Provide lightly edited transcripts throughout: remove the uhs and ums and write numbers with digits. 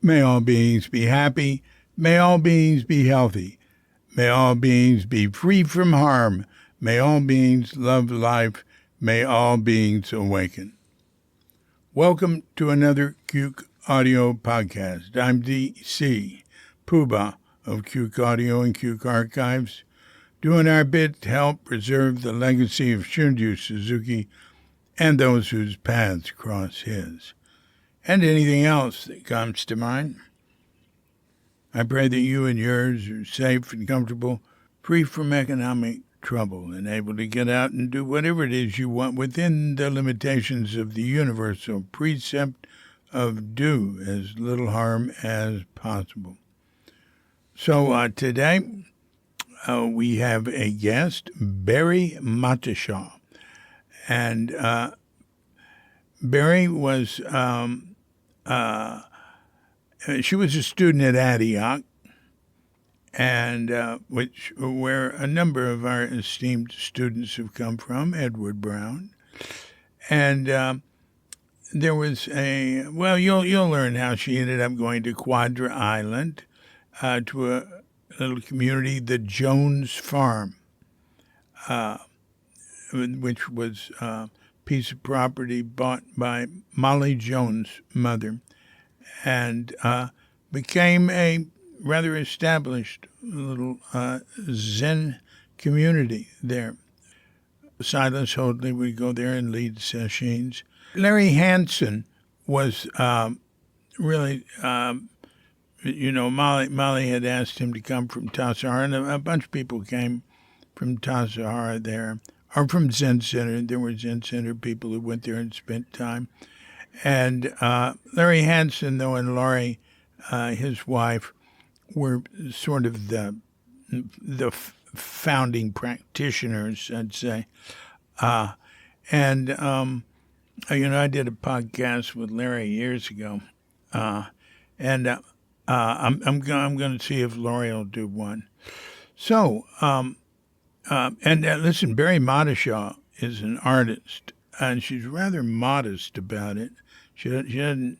May all beings be happy. May all beings be healthy. May all beings be free from harm. May all beings love life. May all beings awaken. Welcome to another Cuke Audio podcast. I'm D.C. Poobah of Cuke Audio and Cuke Archives, doing our bit to help preserve the legacy of Shunryu Suzuki and those whose paths cross his, and anything else that comes to mind. I pray that you and yours are safe and comfortable, free from economic trouble, and able to get out and do whatever it is you want within the limitations of the universal precept of do as little harm as possible. So today we have a guest, Barrie Mottishaw. And Barrie was, she was a student at Antioch, and where a number of our esteemed students have come from, Edward Brown. And there was you'll learn how she ended up going to Quadra Island, to a little community, the Jones Farm, which was a piece of property bought by Molly Jones' mother, and became a rather established little Zen community there. Silas Hoadley would go there and lead sessions. Larry Hansen was really, Molly had asked him to come from Tassajara, and a bunch of people came from Tassajara there, or from Zen Center. There were Zen Center people who went there and spent time. And Larry Hansen, though, and Laurie, his wife, were sort of the founding practitioners, I'd say. I did a podcast with Larry years ago, and I'm going to see if Laurie will do one. So, listen, Barrie Mottishaw is an artist, and she's rather modest about it. She doesn't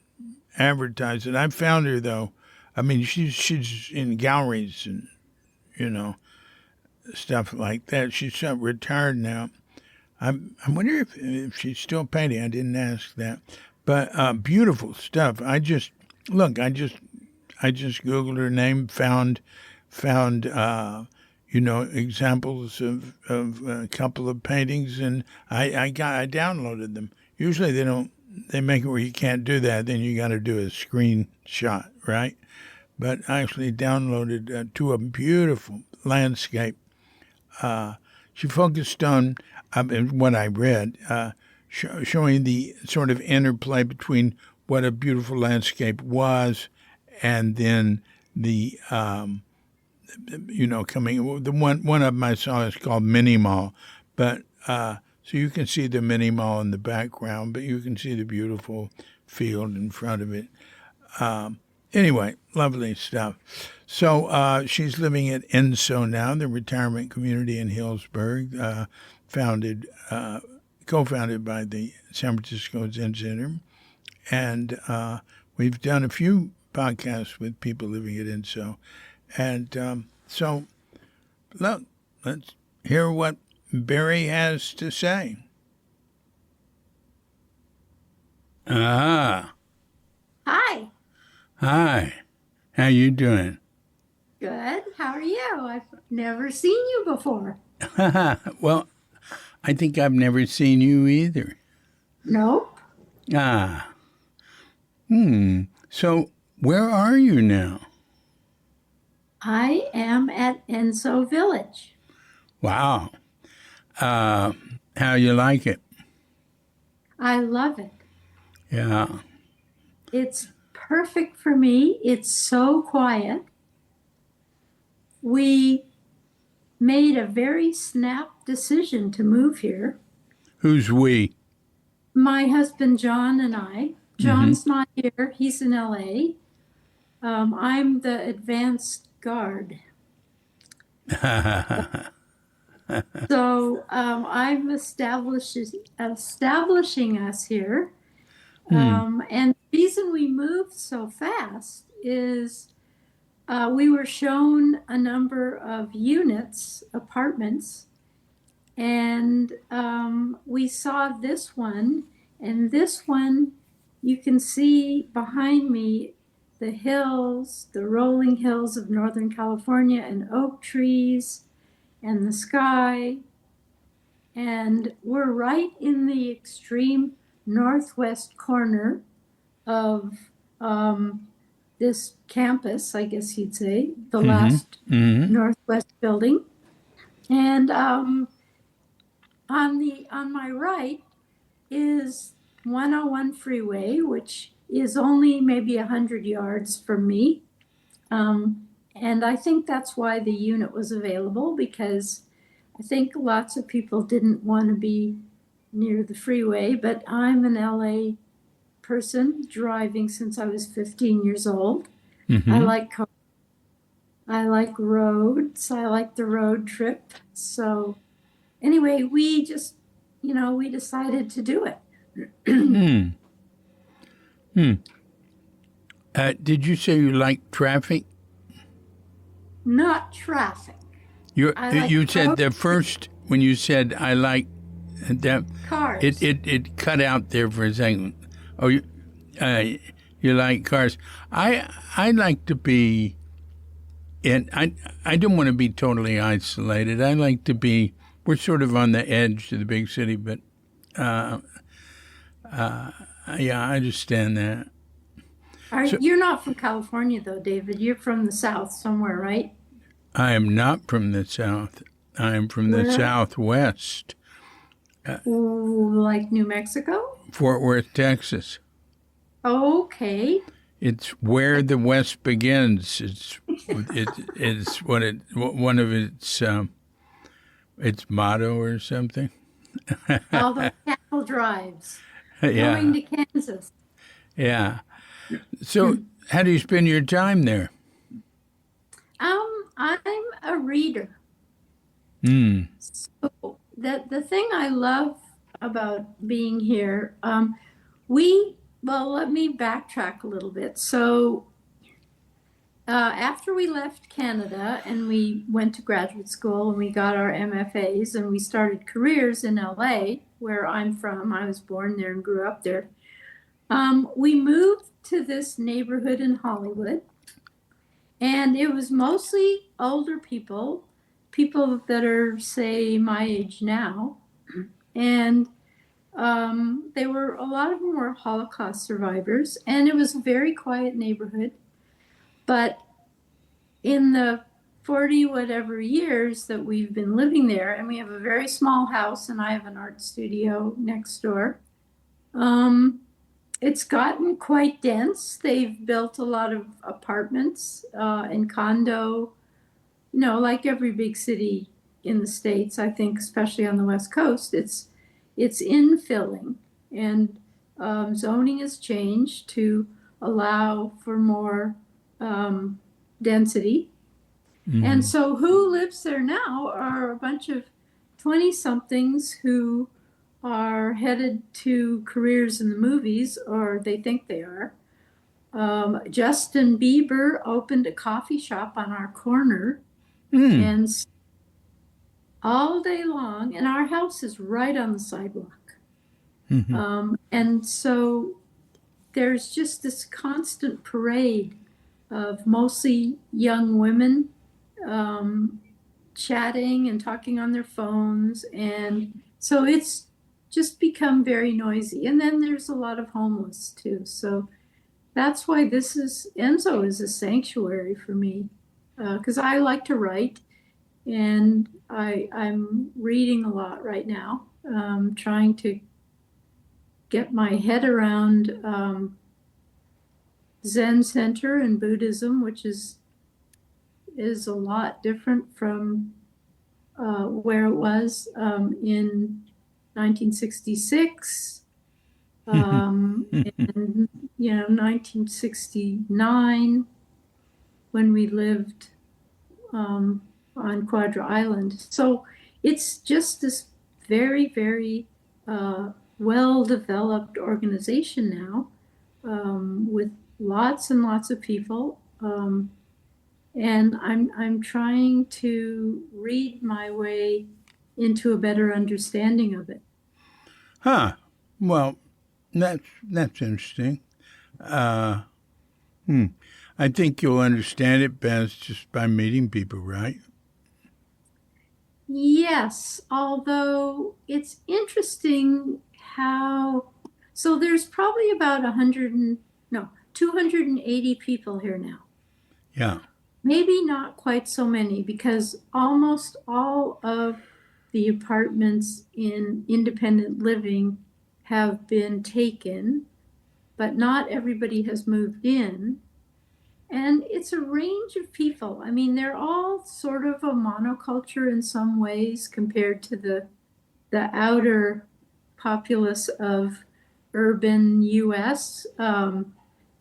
advertise it. I found her, though. I mean, she's in galleries and, stuff like that. She's retired now. I wonder if she's still painting. I didn't ask that. But beautiful stuff. I just Googled her name, found examples of a couple of paintings, and I downloaded them. Usually they make it where you can't do that. Then you got to do a screenshot, right? But I actually downloaded to a beautiful landscape. She focused on, what I read, showing the sort of interplay between what a beautiful landscape was and then the coming. The one of them I saw is called Mini Mall, but so you can see the Mini Mall in the background, but you can see the beautiful field in front of it. Anyway, lovely stuff. So she's living at ENSO now, the retirement community in Hillsburg, co-founded by the San Francisco Zen Center, and we've done a few podcasts with people living at ENSO. And so, look, let's hear what Barrie has to say. Hi. Hi. How you doing? Good. How are you? I've never seen you before. Well, I think I've never seen you either. Nope. So, where are you now? I am at ENSO Village. Wow. How you like it? I love it. Yeah. It's perfect for me. It's so quiet. We made a very snap decision to move here. Who's we? My husband, John, and I. John's not here. He's in L.A. I'm the advanced guard. So I'm establishing us here. And reason we moved so fast is we were shown a number of units, apartments, and we saw this one. And this one, you can see behind me the hills, the rolling hills of Northern California, and oak trees, and the sky. And we're right in the extreme northwest corner of this campus, I guess you'd say, the last northwest building. And on my right is 101 freeway, which is only maybe 100 yards from me. And I think that's why the unit was available, because I think lots of people didn't want to be near the freeway, but I'm an LA person driving since I was 15 years old. I like cars. I like roads. I like the road trip. So anyway, we just, we decided to do it. Did you say you like traffic? Not traffic. You like said the first, when you said I like that, cars. It cut out there for a second. Oh, you like cars. I like to be, and I don't want to be totally isolated. I like to be, we're sort of on the edge to the big city, but yeah, I understand that. You're not from California, though, David. You're from the South somewhere, right? I am not from the South. I am from the Southwest. Like New Mexico? Fort Worth, Texas. Okay. It's where the West begins. It's one of its motto or something. All the cattle drives. Yeah. Going to Kansas. Yeah. So, how do you spend your time there? I'm a reader. So the thing I love about being here, let me backtrack a little bit. So after we left Canada and we went to graduate school and we got our MFAs and we started careers in LA, where I'm from, I was born there and grew up there. We moved to this neighborhood in Hollywood, and it was mostly older people that are, say, my age now. And a lot of them were Holocaust survivors, and it was a very quiet neighborhood. But in the 40 whatever years that we've been living there, and we have a very small house, and I have an art studio next door, it's gotten quite dense. They've built a lot of apartments and condo, like every big city in the States, I think, especially on the West Coast. It's infilling, and zoning has changed to allow for more density. And so who lives there now are a bunch of 20-somethings who are headed to careers in the movies, or they think they are. Justin Bieber opened a coffee shop on our corner, and all day long, and our house is right on the sidewalk. And so there's just this constant parade of mostly young women chatting and talking on their phones. And so it's just become very noisy. And then there's a lot of homeless too. So that's why Enzo is a sanctuary for me, because I like to write, and I'm reading a lot right now, trying to get my head around Zen Center and Buddhism, which is a lot different from where it was in 1966 and 1969 when we lived on Quadra Island. So it's just this very, very well-developed organization now, with lots and lots of people. And I'm trying to read my way into a better understanding of it. Huh. Well, that's interesting. Uh, hmm. I think you'll understand it best just by meeting people, right? Yes, although it's interesting how, so there's probably about 100 and, no, 280 people here now. Yeah. Maybe not quite so many because almost all of the apartments in independent living have been taken, but not everybody has moved in. And it's a range of people. I mean, they're all sort of a monoculture in some ways compared to the outer populace of urban US.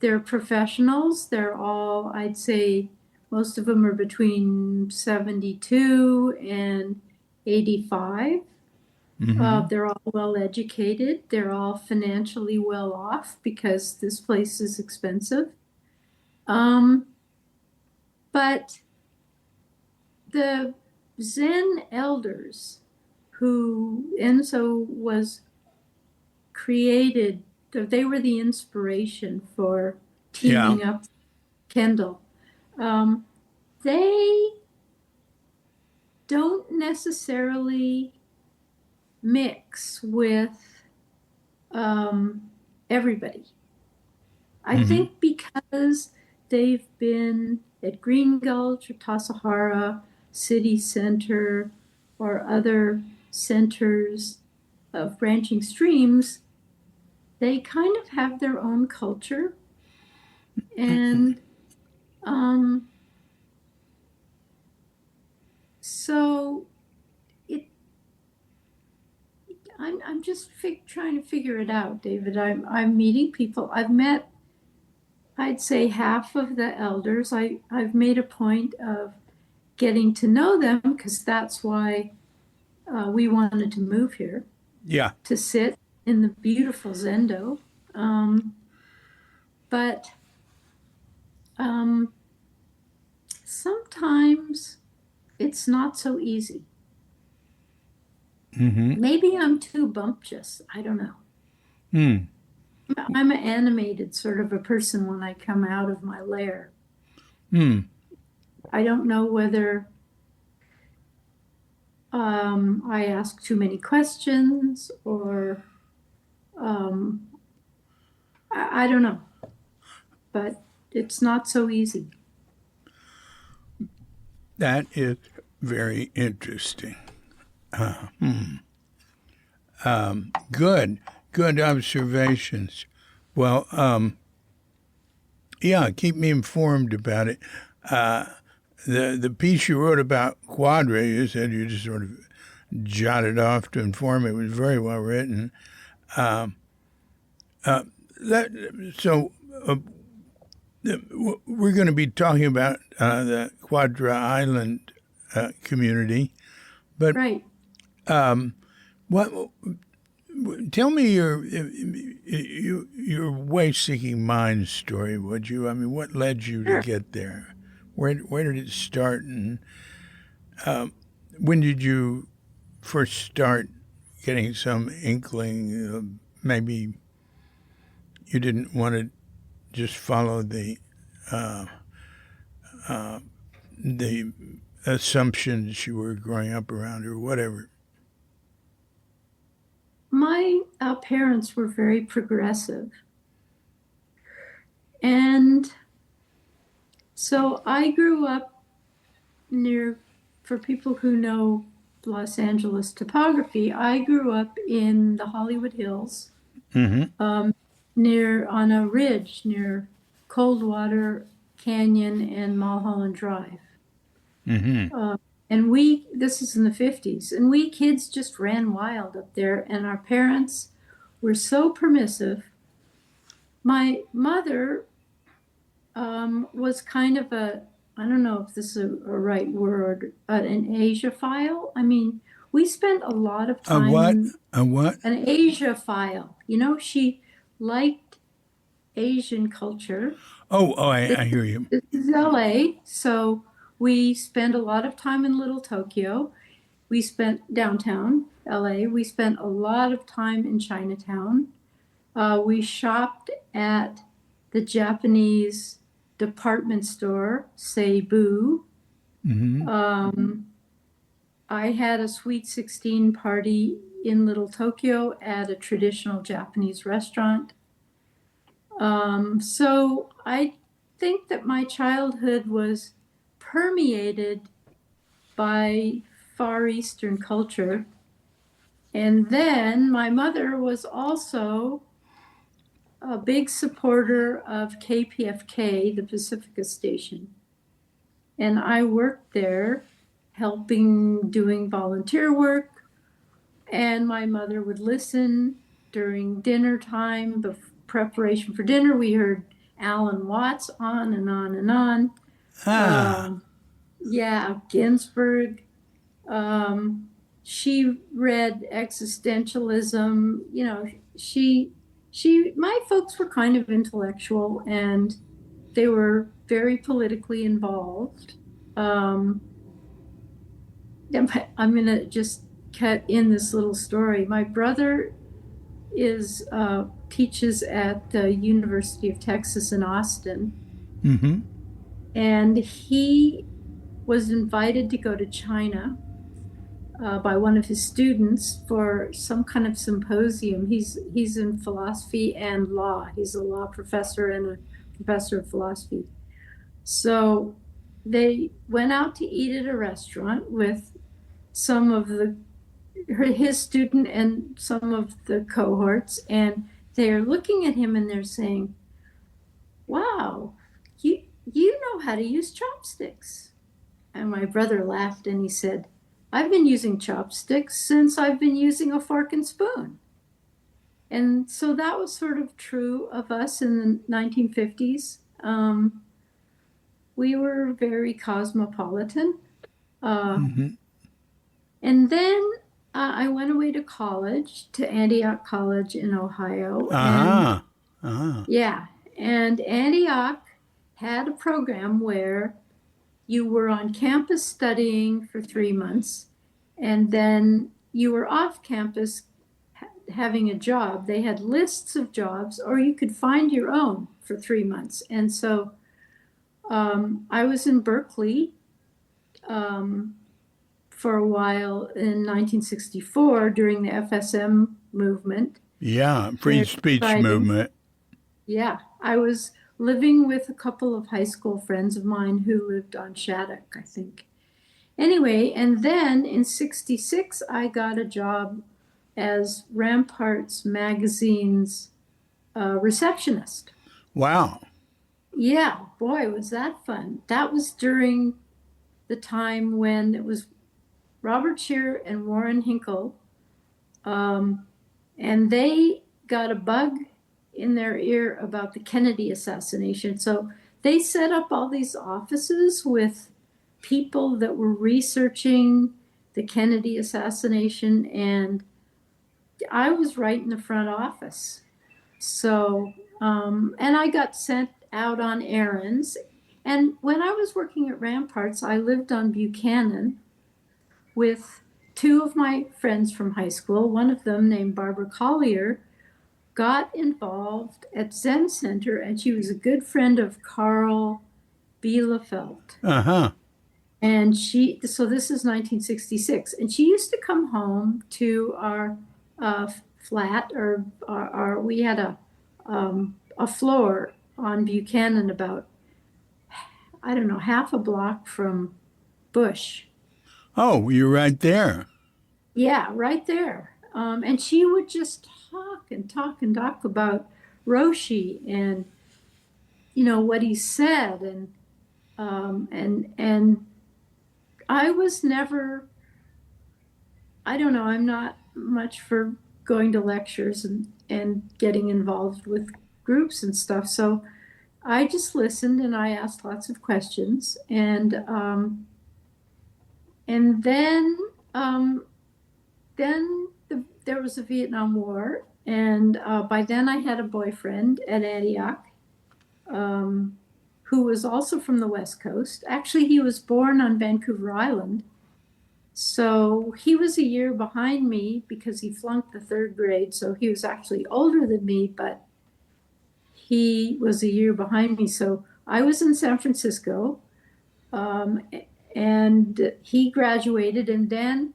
They're professionals. They're all, I'd say, most of them are between 72 and 85. Mm-hmm. They're all well educated. They're all financially well off because this place is expensive. Um, but the Zen elders who Enzo was created, they were the inspiration for Yeah. teaming up Kendall. Um, they don't necessarily mix with um, everybody. I Mm-hmm. think because they've been at Green Gulch or Tassajara City Center or other centers of branching streams, they kind of have their own culture. And um, so it, I'm just trying to figure it out, David. I'm meeting people. I've met, I'd say, half of the elders. I've made a point of getting to know them because that's why we wanted to move here Yeah. to sit in the beautiful Zendo. Um, but um, sometimes it's not so easy. Mm-hmm. Maybe I'm too bumptious. I don't know. Hmm. I'm an animated sort of a person when I come out of my lair. Hmm. I don't know whether I ask too many questions or um, I don't know, but it's not so easy. That is very interesting. Hmm. Good. Good observations. Well, yeah, keep me informed about it. Uh, the piece you wrote about Quadra, you said you just sort of jotted off to inform. It was very well written. Um, uh, that, so we're going to be talking about the Quadra Island community, but Right. um, what? Tell me your way-seeking mind story, would you? I mean, what led you to Sure. get there? Where did it start, and um, when did you first start getting some inkling? Maybe you didn't want to just follow uh, the assumptions you were growing up around, or whatever. My parents were very progressive. And so I grew up near, for people who know Los Angeles topography, I grew up in the Hollywood Hills, Mm-hmm. um, near on a ridge near Coldwater Canyon and Mulholland Drive. Mm-hmm. Uh, and this is in the 50s, and we kids just ran wild up there, and our parents were so permissive. My mother was kind of I don't know if this is a right word, an Asiaphile. I mean, we spent a lot of A time what? in A what? an Asiaphile. You know, she liked Asian culture. I hear you. This is LA, so we spent a lot of time in Little Tokyo. We spent downtown LA. We spent a lot of time in Chinatown. We shopped at the Japanese department store, Seibu. Hmm. Um, I had a Sweet 16 party in Little Tokyo at a traditional Japanese restaurant. So I think that my childhood was permeated by Far Eastern culture. And then my mother was also a big supporter of KPFK, the Pacifica station. And I worked there helping doing volunteer work. And my mother would listen during dinner time, the preparation for dinner. We heard Alan Watts on and on and on. Ah, Yeah, Ginsberg. Um, she read existentialism. My folks were kind of intellectual and they were very politically involved. Um, I'm going to just cut in this little story. My brother is teaches at the University of Texas in Austin, mm-hmm. and he was invited to go to China by one of his students for some kind of symposium. He's in philosophy and law. He's a law professor and a professor of philosophy. So they went out to eat at a restaurant with some of his student and some of the cohorts, and they're looking at him and they're saying, "Wow, you know how to use chopsticks." And my brother laughed and he said, "I've been using chopsticks since I've been using a fork and spoon." And so that was sort of true of us in the 1950s. We were very cosmopolitan. Uh, Mm-hmm. and then I went away to college, to Antioch College in Ohio. And Uh-huh. Uh-huh. yeah, and Antioch had a program where you were on campus studying for 3 months, and then you were off campus having a job. They had lists of jobs, or you could find your own for 3 months. And so I was in Berkeley um, for a while in 1964 during the FSM movement. Yeah, free Very speech exciting. movement. Yeah, I was living with a couple of high school friends of mine who lived on Shattuck, I think. Anyway, and then in 66, I got a job as Ramparts magazine's receptionist. Wow. Yeah, boy, was that fun. That was during the time when it was Robert Scheer and Warren Hinkle, um, and they got a bug in their ear about the Kennedy assassination. So they set up all these offices with people that were researching the Kennedy assassination, and I was right in the front office. So, and I got sent out on errands. And when I was working at Ramparts, I lived on Buchanan with two of my friends from high school. One of them, named Barbara Collier, got involved at Zen Center, and she was a good friend of Carl Bielefeld. Uh-huh. And so this is 1966, and she used to come home to our flat, or we had a floor on Buchanan about, I don't know, half a block from Bush. Oh, you're right there. Yeah, right there. And she would just talk and talk and talk about Roshi and what he said, and I was never, I don't know, I'm not much for going to lectures and getting involved with groups and stuff. So I just listened and I asked lots of questions, and then there was the Vietnam War, And by then I had a boyfriend at Antioch, who was also from the West Coast. Actually, he was born on Vancouver Island. So he was a year behind me because he flunked the third grade. So he was actually older than me, but he was a year behind me. So I was in San Francisco, um, and he graduated, and then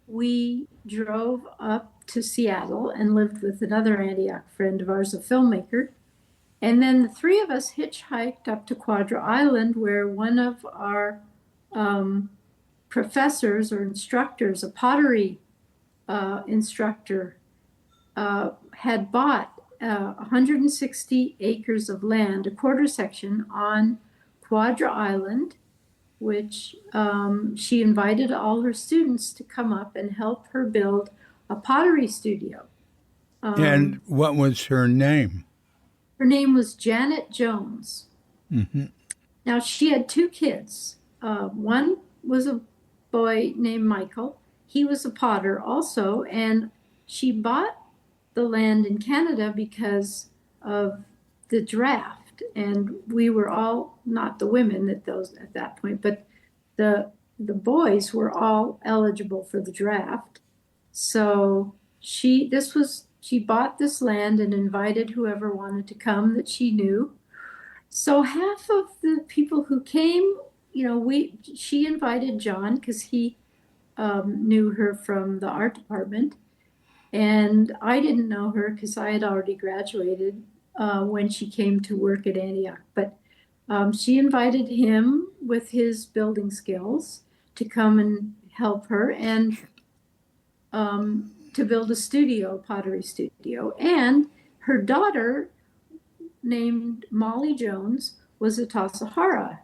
we drove up to Seattle and lived with another Antioch friend of ours, a filmmaker. And then the three of us hitchhiked up to Quadra Island, where one of our um, professors or instructors, a pottery instructor, had bought 160 acres of land, a quarter section on Quadra Island, which she invited all her students to come up and help her build a pottery studio. And what was her name? Her name was Janet Jones. Mm-hmm. Now, she had two kids. One was a boy named Michael. He was a potter also, and she bought the land in Canada because of the draft. And we were all, not the women at that point, but the the boys were all eligible for the draft. So she bought this land and invited whoever wanted to come that she knew. So half of the people who came, she invited John because he knew her from the art department, and I didn't know her because I had already graduated when she came to work at Antioch. But she invited him with his building skills to come and help her and to build a studio, pottery studio. And her daughter, named Molly Jones, was a Tassajara.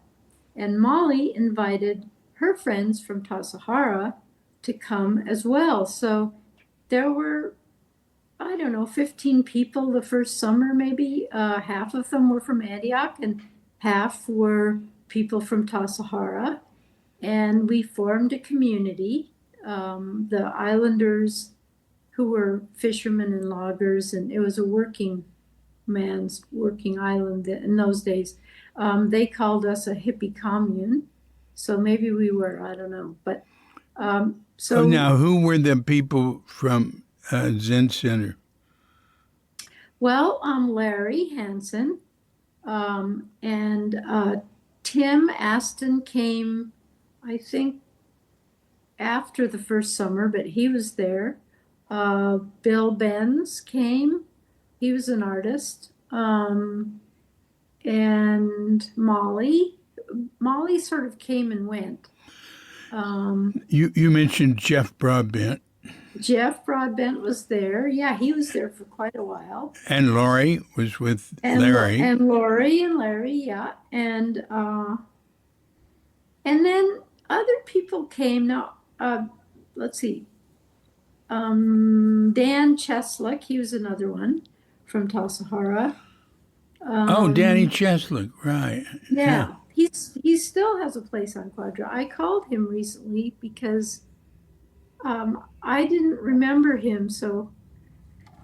And Molly invited her friends from Tassajara to come as well. So there were, I don't know, 15 people the first summer, maybe. Half of them were from Antioch and half were people from Tassajara. And we formed a community. The islanders, who were fishermen and loggers, and it was a working man's working island in those days. They called us a hippie commune. So maybe we were, I don't know. But Oh, now, who were the people from Zen Center? Well, Larry Hansen and Tim Aston came, I think, after the first summer, but he was there. Bill Benz came. He was an artist. And Molly sort of came and went. You mentioned Jeff Broadbent. Jeff Broadbent was there. Yeah, he was there for quite a while. And Laurie was with Larry. And Lori and Larry, yeah. And then other people came. Now, let's see. Dan Cheslick, he was another one from Tassajara. Danny Cheslick, right. Yeah. He still has a place on Quadra. I called him recently because I didn't remember him. So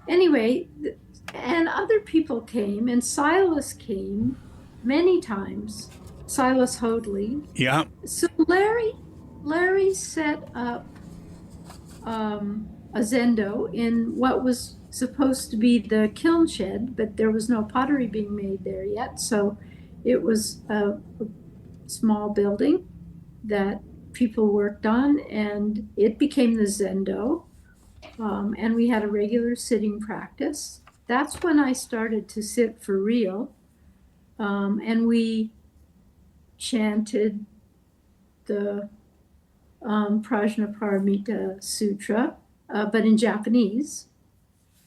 anyway, and other people came, and Silas came many times. Silas Hoadley. Yeah. So Larry set up a zendo in what was supposed to be the kiln shed, but there was no pottery being made there yet. So it was a small building that people worked on, and it became the zendo. And we had a regular sitting practice. That's when I started to sit for real. And we chanted the Prajnaparamita Sutra, but in Japanese.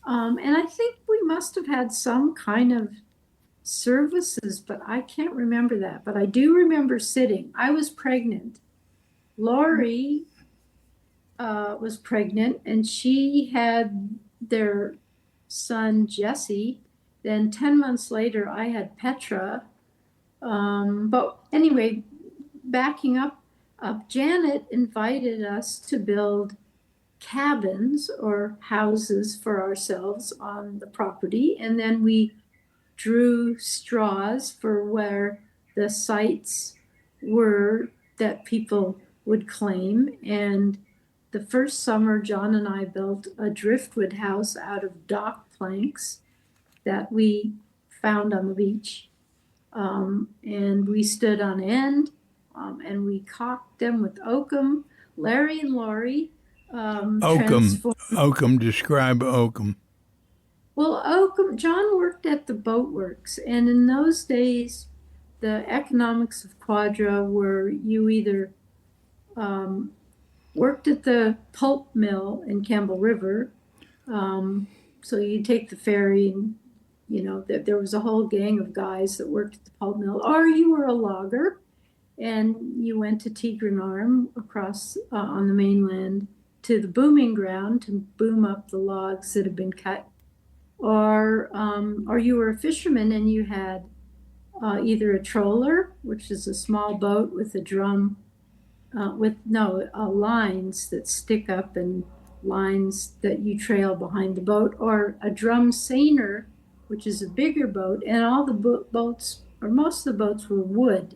And I think we must have had some kind of services, but I can't remember that. But I do remember sitting. I was pregnant. Lori was pregnant, and she had their son Jesse. Then 10 months later, I had Petra. But anyway, backing up, Janet invited us to build cabins or houses for ourselves on the property, and then we drew straws for where the sites were that people would claim. And the first summer, John and I built a driftwood house out of dock planks that we found on the beach. And we stood on end, and we caulked them with oakum. Larry and Lori Oakum. transformed. Oakum. Describe oakum. Well, Oakum, John worked at the boatworks, and in those days, the economics of Quadra were you either worked at the pulp mill in Campbell River, so you take the ferry, and there was a whole gang of guys that worked at the pulp mill, or you were a logger, and you went to Tigran Arm across on the mainland to the booming ground to boom up the logs that had been cut, or you were a fisherman and you had either a troller, which is a small boat with a drum, lines that stick up and lines that you trail behind the boat, or a drum seiner, which is a bigger boat, and all the boats, or most of the boats, were wood.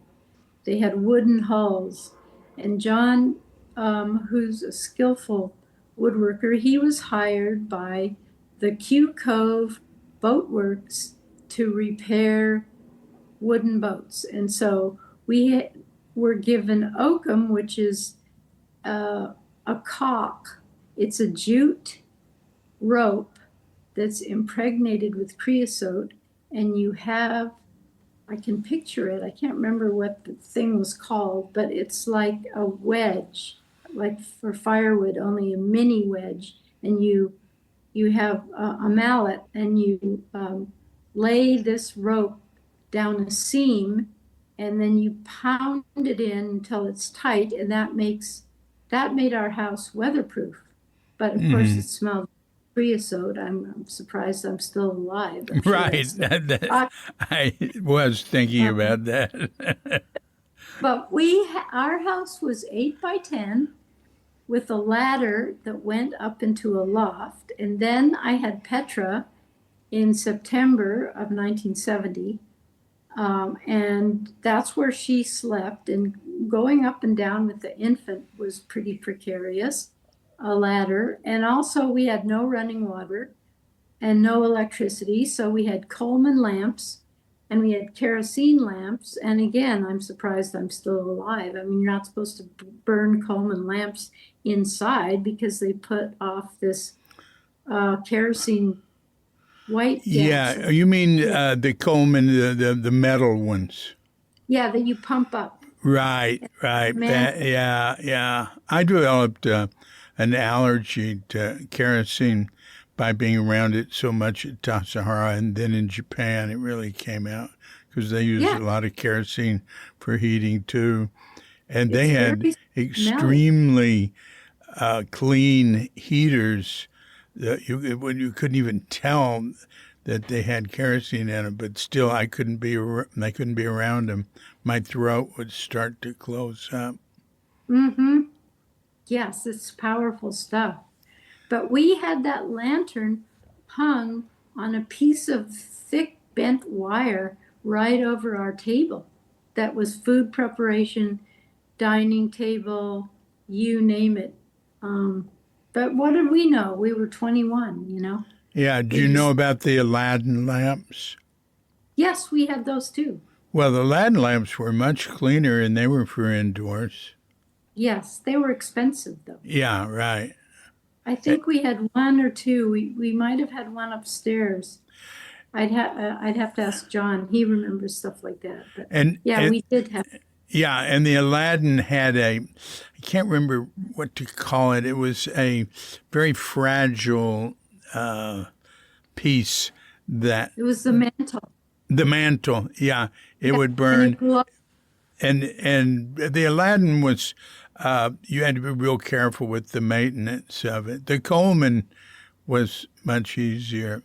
They had wooden hulls. And John, who's a skillful woodworker, he was hired by the Q Cove Boatworks to repair wooden boats. And so we were given oakum, which is a caulk. It's a jute rope that's impregnated with creosote, and you have, I can picture it, I can't remember what the thing was called, but it's like a wedge, like for firewood, only a mini wedge, and you have a mallet, and you lay this rope down a seam, and then you pound it in until it's tight, and that made our house weatherproof. But of course, it smelled creosote. I'm surprised I'm still alive. I'm sure Right. I was thinking about that. But our house was 8 by 10 with a ladder that went up into a loft. And then I had Petra in September of 1970. And that's where she slept. And going up and down with the infant was pretty precarious, a ladder. And also, we had no running water and no electricity. So we had Coleman lamps and we had kerosene lamps. And again, I'm surprised I'm still alive. I mean, you're not supposed to burn Coleman lamps inside because they put off this kerosene white gas. Yeah, you mean the Coleman, the metal ones? Yeah, that you pump up. Right. Yeah. I developed an allergy to kerosene by being around it so much at Tassajara, and then in Japan it really came out because they used a lot of kerosene for heating too. And they had extremely clean heaters that you couldn't even tell that they had kerosene in them, but still I couldn't be around them. My throat would start to close up. Mm-hmm. Yes, it's powerful stuff. But we had that lantern hung on a piece of thick bent wire right over our table. That was food preparation, dining table, you name it. But what did we know? We were 21. Yeah, do you know about the Aladdin lamps? Yes, we had those too. Well, the Aladdin lamps were much cleaner, and they were for indoors. Yes, they were expensive though. Yeah, right. I think we had one or two. We might have had one upstairs. I'd have to ask John. He remembers stuff like that. But we did have. Yeah, and the Aladdin had I can't remember what to call it. It was a very fragile piece that. It was the mantle. The mantle, yeah, it would burn. And the Aladdin was, you had to be real careful with the maintenance of it. The Coleman was much easier.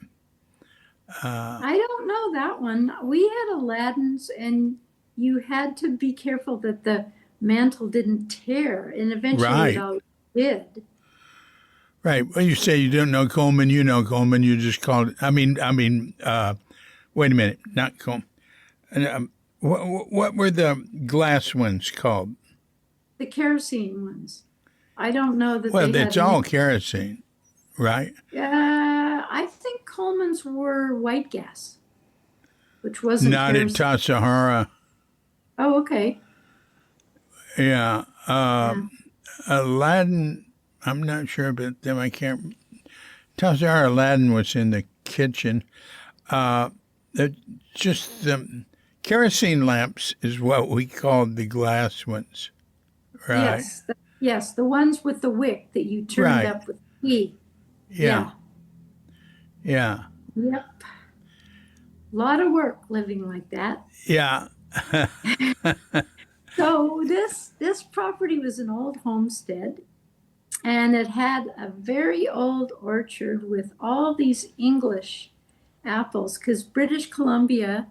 I don't know that one. We had Aladdins, and you had to be careful that the mantle didn't tear, and eventually it always did. Right. Well, you say you don't know Coleman. You know Coleman. You just called it. Wait a minute. Not Coleman. What were the glass ones called? The kerosene ones. I don't know that Well, they had it's all kerosene, right? I think Coleman's were white gas, which wasn't Not at kerosene. Tassajara. Oh, okay. Yeah. Yeah. Aladdin, I'm not sure about them. I can't. Tassajara Aladdin was in the kitchen. Uh, just the kerosene lamps is what we called the glass ones, right? Yes. Yes, the ones with the wick that you turned Right. up with the key. Yeah. Yeah. Yeah. Yep. A lot of work living like that. Yeah. So this property was an old homestead, and it had a very old orchard with all these English apples, because British Columbia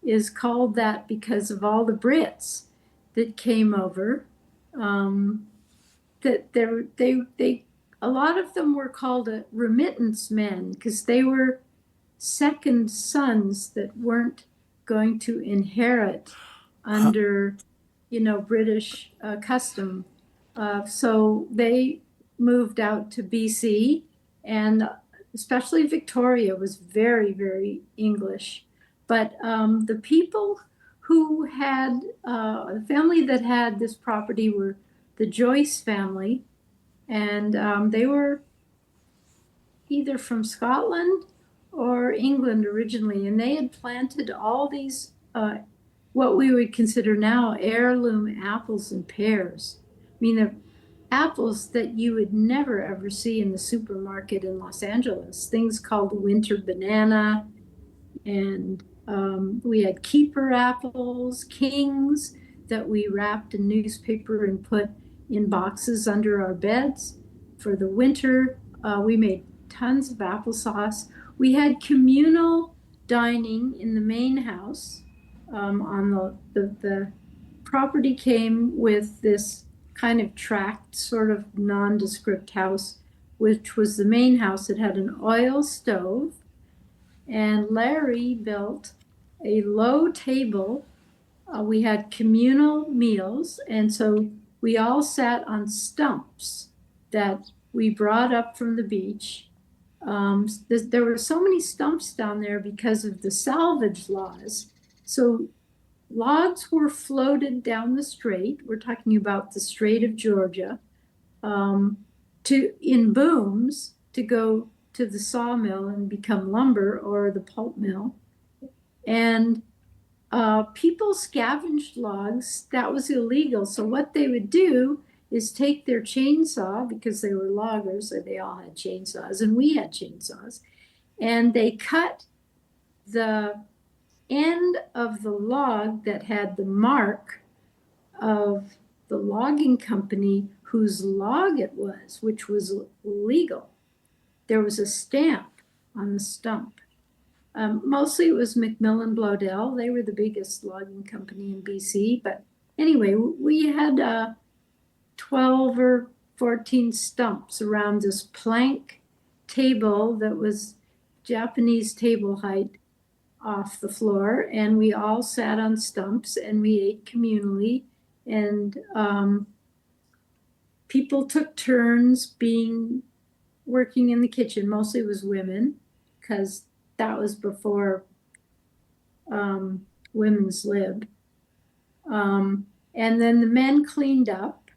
is called that because of all the Brits that came over. Um, that they a lot of them were called remittance men because they were second sons that weren't going to inherit under, British custom. So they moved out to BC, and especially Victoria was very, very English. But the people who had, the family that had this property were the Joyce family, and they were either from Scotland or England originally, and they had planted all these what we would consider now heirloom apples and pears. I mean, they're apples that you would never ever see in the supermarket in Los Angeles. Things called winter banana, and we had keeper apples, kings that we wrapped in newspaper and put in boxes under our beds for the winter. We made tons of applesauce. We had communal dining in the main house. On the property came with this kind of tract, sort of nondescript house, which was the main house. It had an oil stove, and Larry built a low table. We had communal meals, and so we all sat on stumps that we brought up from the beach. There were so many stumps down there because of the salvage laws. So logs were floated down the strait. We're talking about the Strait of Georgia, to in booms to go to the sawmill and become lumber, or the pulp mill. And people scavenged logs. That was illegal. So what they would do is take their chainsaw, because they were loggers, so they all had chainsaws, and we had chainsaws, and they cut the end of the log that had the mark of the logging company whose log it was, which was legal. There was a stamp on the stump. Mostly it was McMillan Blodell. They were the biggest logging company in BC. But anyway, we had 12 or 14 stumps around this plank table that was Japanese table height off the floor. And we all sat on stumps and we ate communally. And people took turns working in the kitchen. Mostly it was women, because that was before women's lib. And then the men cleaned up.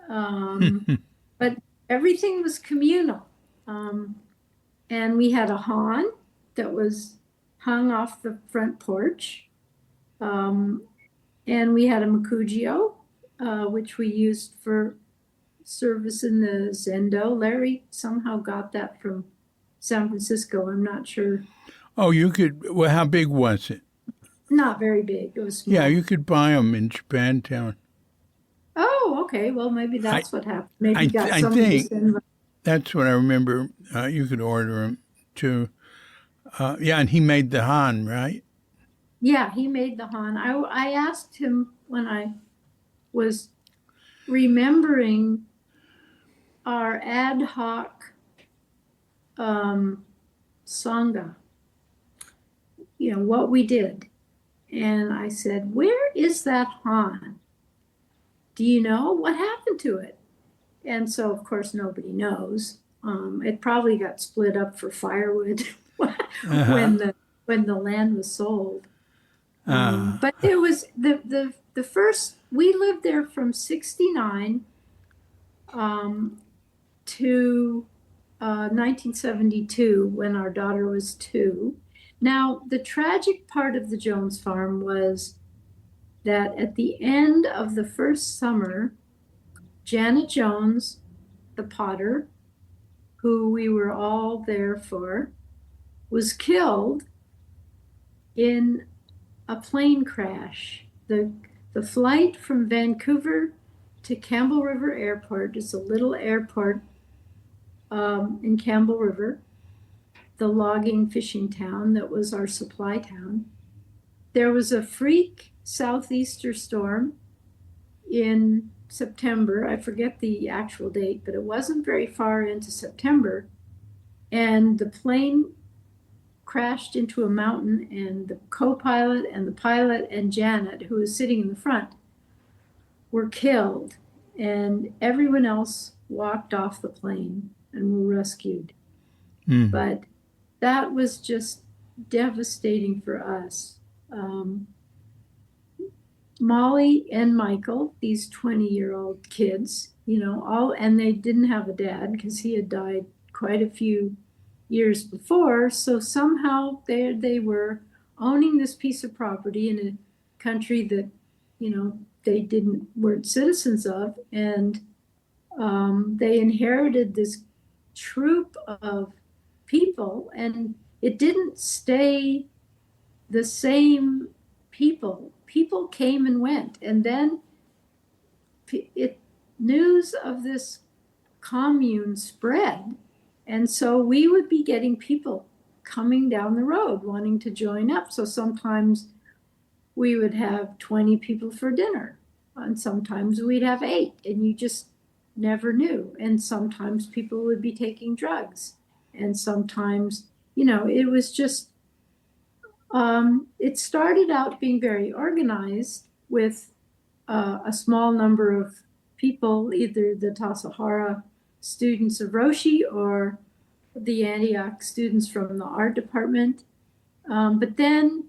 But everything was communal. And we had a hahn that was hung off the front porch. And we had a makujio, which we used for service in the Zendo. Larry somehow got that from San Francisco. I'm not sure. Oh, you could. Well, how big was it? Not very big. It was small. Yeah, you could buy them in Japantown. Oh, okay. Well, maybe that's what happened. Maybe you got I somebody to think send them. that's what I remember. You could order them too. Yeah, and he made the han, right? Yeah, he made the hahn. I asked him when I was remembering our ad hoc sangha, what we did. And I said, "Where is that Han? Do you know what happened to it?" And so, of course, nobody knows. It probably got split up for firewood Uh-huh. when the land was sold. Uh, But it was the first. We lived there from '69 to 1972 when our daughter was 2. Now, the tragic part of the Jones farm was that at the end of the first summer, Janet Jones, the potter, who we were all there for, was killed in a plane crash. The flight from Vancouver to Campbell River Airport is a little airport in Campbell River, the logging fishing town that was our supply town. There was a freak southeaster storm in September. I forget the actual date, but it wasn't very far into September. And the plane crashed into a mountain, and the co-pilot and the pilot and Janet, who was sitting in the front, were killed. And everyone else walked off the plane and were rescued. mm, But that was just devastating for us. Um, Molly and Michael, these 20-year-old kids, and they didn't have a dad because he had died quite a few years before. So somehow they were owning this piece of property in a country that, they weren't citizens of. And they inherited this troop of people, and it didn't stay the same people. People came and went, and then news of this commune spread, and so we would be getting people coming down the road wanting to join up. So sometimes we would have 20 people for dinner, and sometimes we'd have 8, and you just never knew. And sometimes people would be taking drugs, and sometimes, it was just it started out being very organized with a small number of people, either the Tassajara students of Roshi or the Antioch students from the art department. But then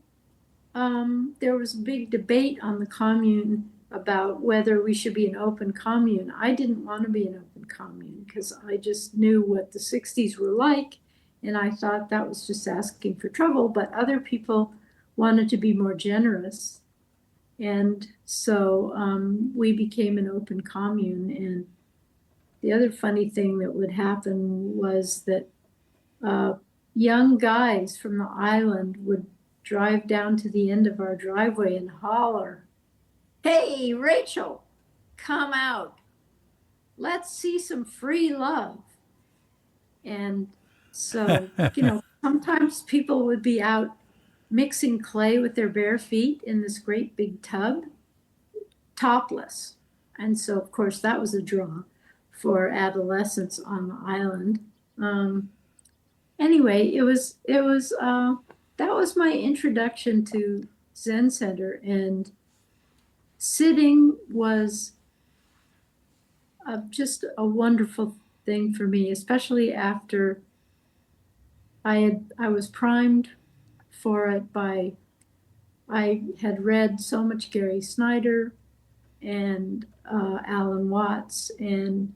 there was a big debate on the commune about whether we should be an open commune. I didn't want to be an open commune because I just knew what the 60s were like, and I thought that was just asking for trouble. But other people wanted to be more generous, and so we became an open commune. And the other funny thing that would happen was that young guys from the island would drive down to the end of our driveway and holler, "Hey, Rachel, come out. Let's see some free love." And so, sometimes people would be out mixing clay with their bare feet in this great big tub, topless. And so, of course, that was a draw for adolescents on the island. Anyway, that was my introduction to Zen Center, and sitting was just a wonderful thing for me, especially after I was primed for it by, I had read so much Gary Snyder and Alan Watts and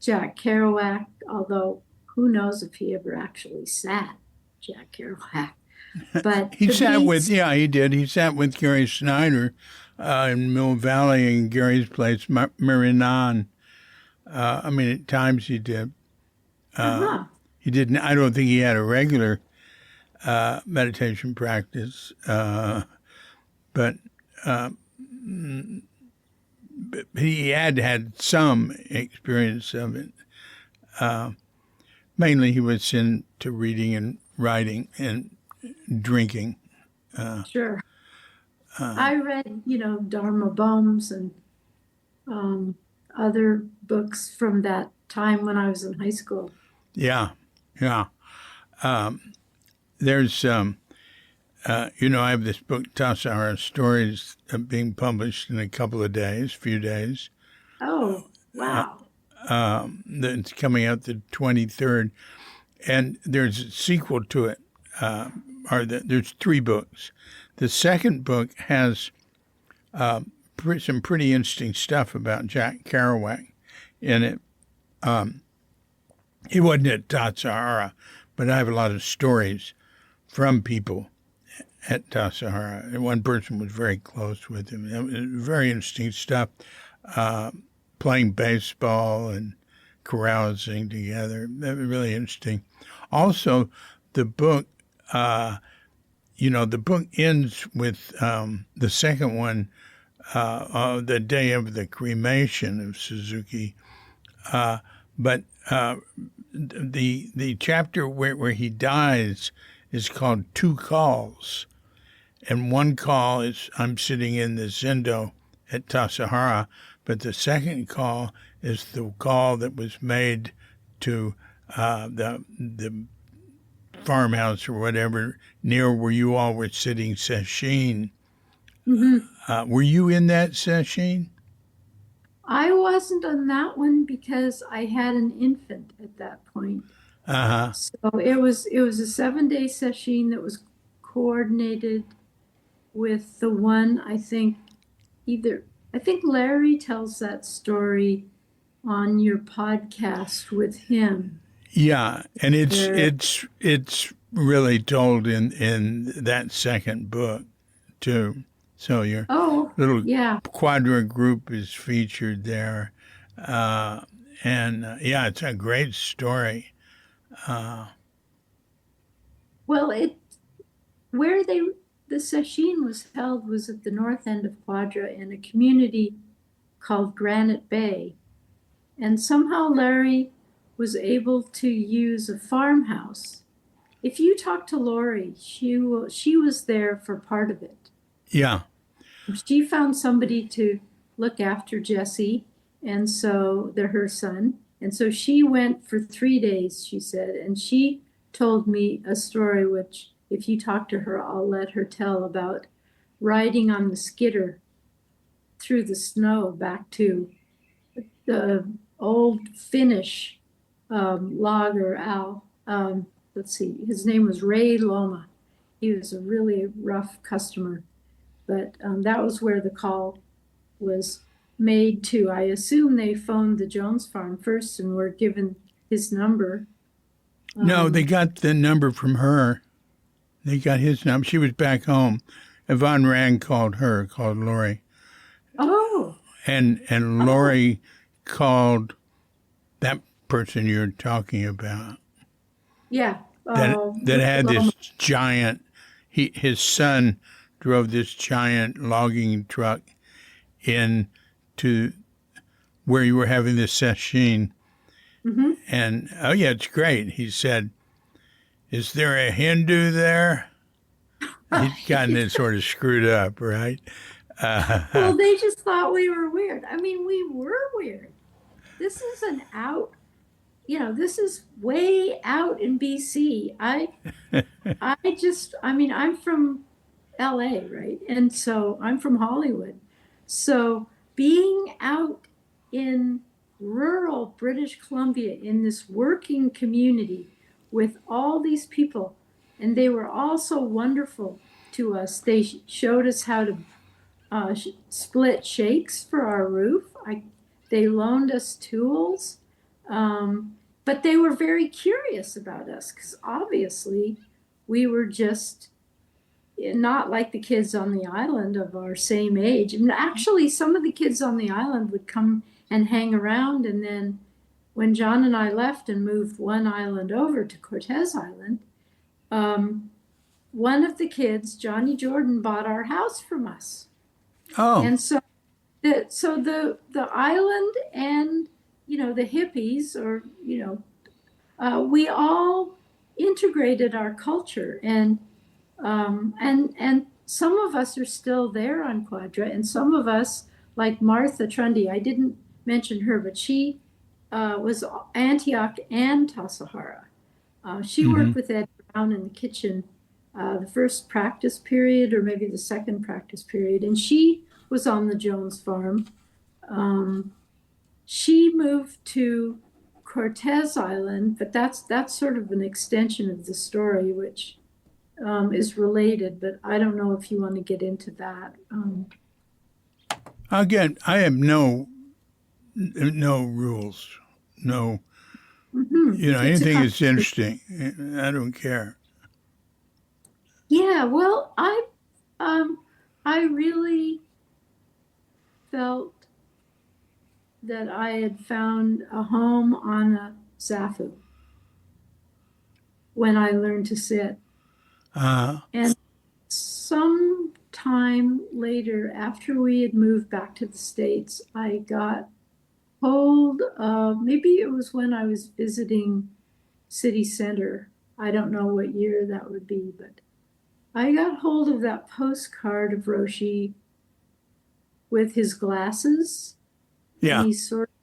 Jack Kerouac, although who knows if he ever actually sat Jack Kerouac. But he sat with, yeah, he did. He sat with Gary Snyder in Mill Valley in Gary's place, Marinan. At times he did. He didn't. I don't think he had a regular meditation practice, but he had some experience of it. Mainly, he was into reading and writing and drinking. Sure. I read, Dharma Bums and other books from that time when I was in high school. Yeah, yeah. There's, I have this book, Tassajara Stories, being published in a couple of days, few days. Oh, wow. It's coming out the 23rd. And there's a sequel to it. There's 3 books. The second book has some pretty interesting stuff about Jack Kerouac in it. He wasn't at Tassajara, but I have a lot of stories from people at Tassajara. And one person was very close with him. It was very interesting stuff, playing baseball and carousing together. That was really interesting. Also, the book, the book ends with the second one, the day of the cremation of Suzuki. But the chapter where he dies is called Two Calls. And one call is I'm sitting in the Zendo at Tassajara, but the second call is the call that was made to the farmhouse or whatever near where you all were sitting, Sesshin. Mm-hmm. Were you in that Sesshin? I wasn't on that one because I had an infant at that point. Uh-huh. So it was a 7-day session that was coordinated with the one I think Larry tells that story on your podcast with him. Yeah, and it's really told in that second book too. So your little Quadra group is featured there, it's a great story. Where the session was held was at the north end of Quadra in a community called Granite Bay, and somehow Larry was able to use a farmhouse. If you talk to Lori, she was there for part of it. Yeah. She found somebody to look after Jesse, and so her son. And so she went for 3 days, she said, and she told me a story which, if you talk to her, I'll let her tell about riding on the skidder through the snow back to the old Finnish logger Al. Let's see, his name was Ray Loma. He was a really rough customer, but that was where the call was made to. I assume they phoned the Jones farm first and were given his number. No, they got the number from her. They got his number. She was back home. Yvonne Rand called Lori. Oh. And Lori called that person you're talking about. Yeah. That had this giant, his son drove this giant logging truck in to where you were having this session. Mm-hmm. And, oh yeah, it's great. He said, is there a Hindu there? He'd gotten it sort of screwed up, right? Well, they just thought we were weird. I mean, we were weird. This is this is way out in BC. I'm from LA, right? And so I'm from Hollywood. So being out in rural British Columbia in this working community with all these people, and they were all so wonderful to us. They showed us how to split shakes for our roof. They loaned us tools, but they were very curious about us because obviously we were just not like the kids on the island of our same age. And actually, some of the kids on the island would come and hang around, and then when John and I left and moved one island over to Cortez Island, one of the kids, Johnny Jordan, bought our house from us. Oh. And so the island and, the hippies we all integrated our culture, and some of us are still there on Quadra, and some of us, like Martha Trundy, I didn't mention her, but she was Antioch and Tassajara. She worked Hmm. with Ed Brown in the kitchen the first practice period, or maybe the second practice period, and she was on the Jones farm. Um, she moved to Cortez Island, but that's sort of an extension of the story, which is related. But I don't know if you want to get into that. Again, I have no rules, no. It's a Anything is conversation. interesting. I don't care. Yeah, well, um, I really felt that I had found a home on a Zafu when I learned to sit. Uh, And some time later, after we had moved back to the States, I got hold of, maybe it was when I was visiting City Center. I don't know what year that would be, but I got hold of that postcard of Roshi with his glasses, and yeah. he's sort of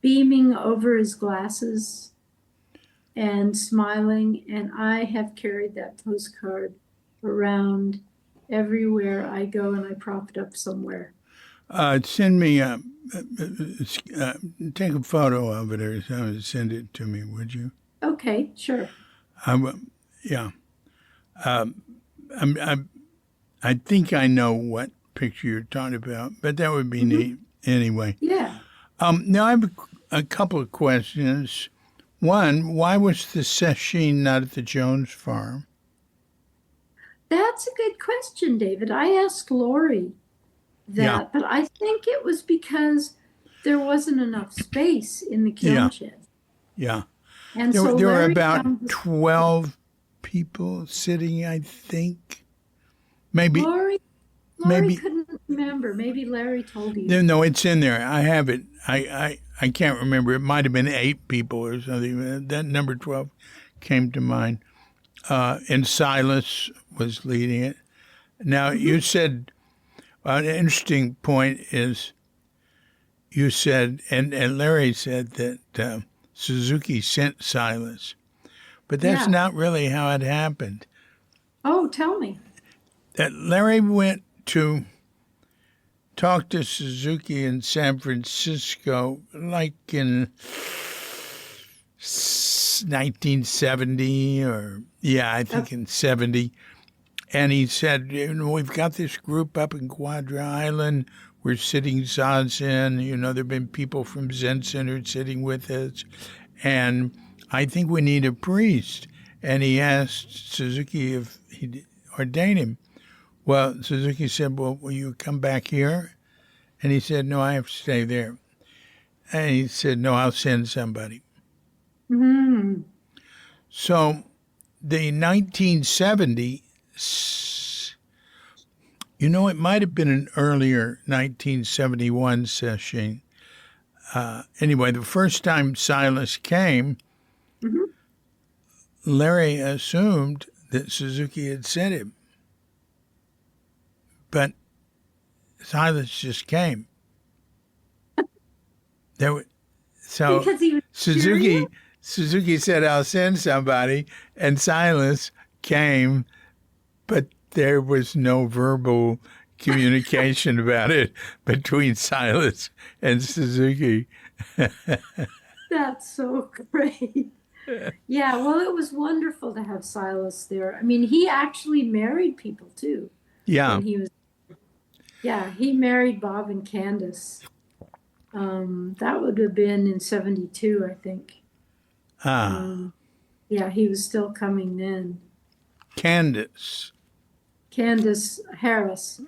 beaming over his glasses and smiling. And I have carried that postcard around everywhere I go, and I prop it up somewhere. Send me, take a photo of it or something, send it to me, would you? Okay, sure. Yeah. Um, I'm, I think I know what picture you're talking about, but that would be Hmm. neat anyway. Yeah, Now I have a couple of questions. One, why was the sesshin not at the Jones farm? that's a good question, David. I asked Lori Yeah, that, but I think it was because there wasn't enough space in the yeah, kiln shed. yeah. And There were, so there were Larry about found this. Yeah. 12 people sitting, I think. Maybe, Lori maybe. couldn't remember. Maybe Larry told No, you. no, it's in there. I have it. I can't remember. It might have been 8 people or something. That number 12 came to mind. And Silas was leading it. Now, Hmm. you said, an interesting point is you said, and Larry said that Suzuki sent Silas, but that's Yeah. not really how it happened. Oh, tell me. That Larry went to talk to Suzuki in San Francisco, like in 1970, or yeah, I Okay. think in 70. And he said, we've got this group up in Quadra Island. We're sitting zazen. There have been people from Zen Center sitting with us. And I think we need a priest. And he asked Suzuki if he'd ordain him. Well, Suzuki said, well, will you come back here? And he said, no, I have to stay there. And he said, no, I'll send somebody. Hmm. So the 1970, it might have been an earlier 1971 session. Anyway, the first time Silas came, Hmm. Larry assumed that Suzuki had sent him, but Silas just came. There, so Because he was curious. Suzuki Suzuki said, "I'll send somebody," and Silas came, but there was no verbal communication about it between Silas and Suzuki. That's so great. Yeah, well, it was wonderful to have Silas there. I mean, he actually married people too Yeah. when he was, yeah, he married Bob and Candace. That would have been in 72, I think. Ah, Um, yeah, he was still coming then. Candace. Candace Harris.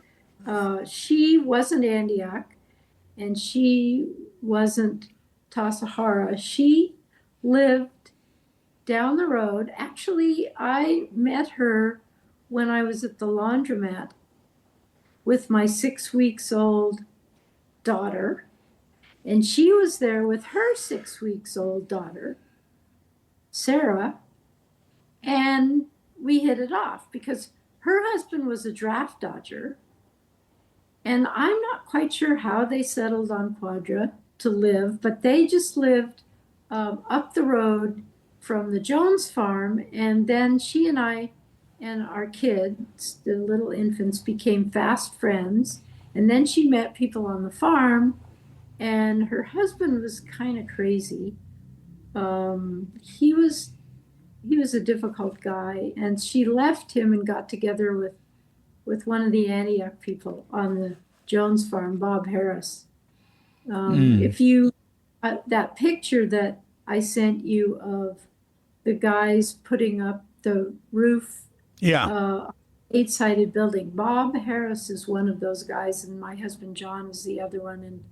She wasn't Antioch and she wasn't Tassajara. She lived down the road. Actually, I met her when I was at the laundromat with my 6 weeks old daughter, and she was there with her 6 weeks old daughter, Sarah, and we hit it off because her husband was a draft dodger, and I'm not quite sure how they settled on Quadra. to live, but they just lived up the road from the Jones farm. And then she and I and our kids, the little infants, became fast friends. And then she met people on the farm, and her husband was kind of crazy. He was a difficult guy, and she left him and got together with one of the Antioch people on the Jones farm, Bob Harris. If you that picture that I sent you of the guys putting up the roof, eight-sided building, Bob Harris is one of those guys, and my husband John is the other one. And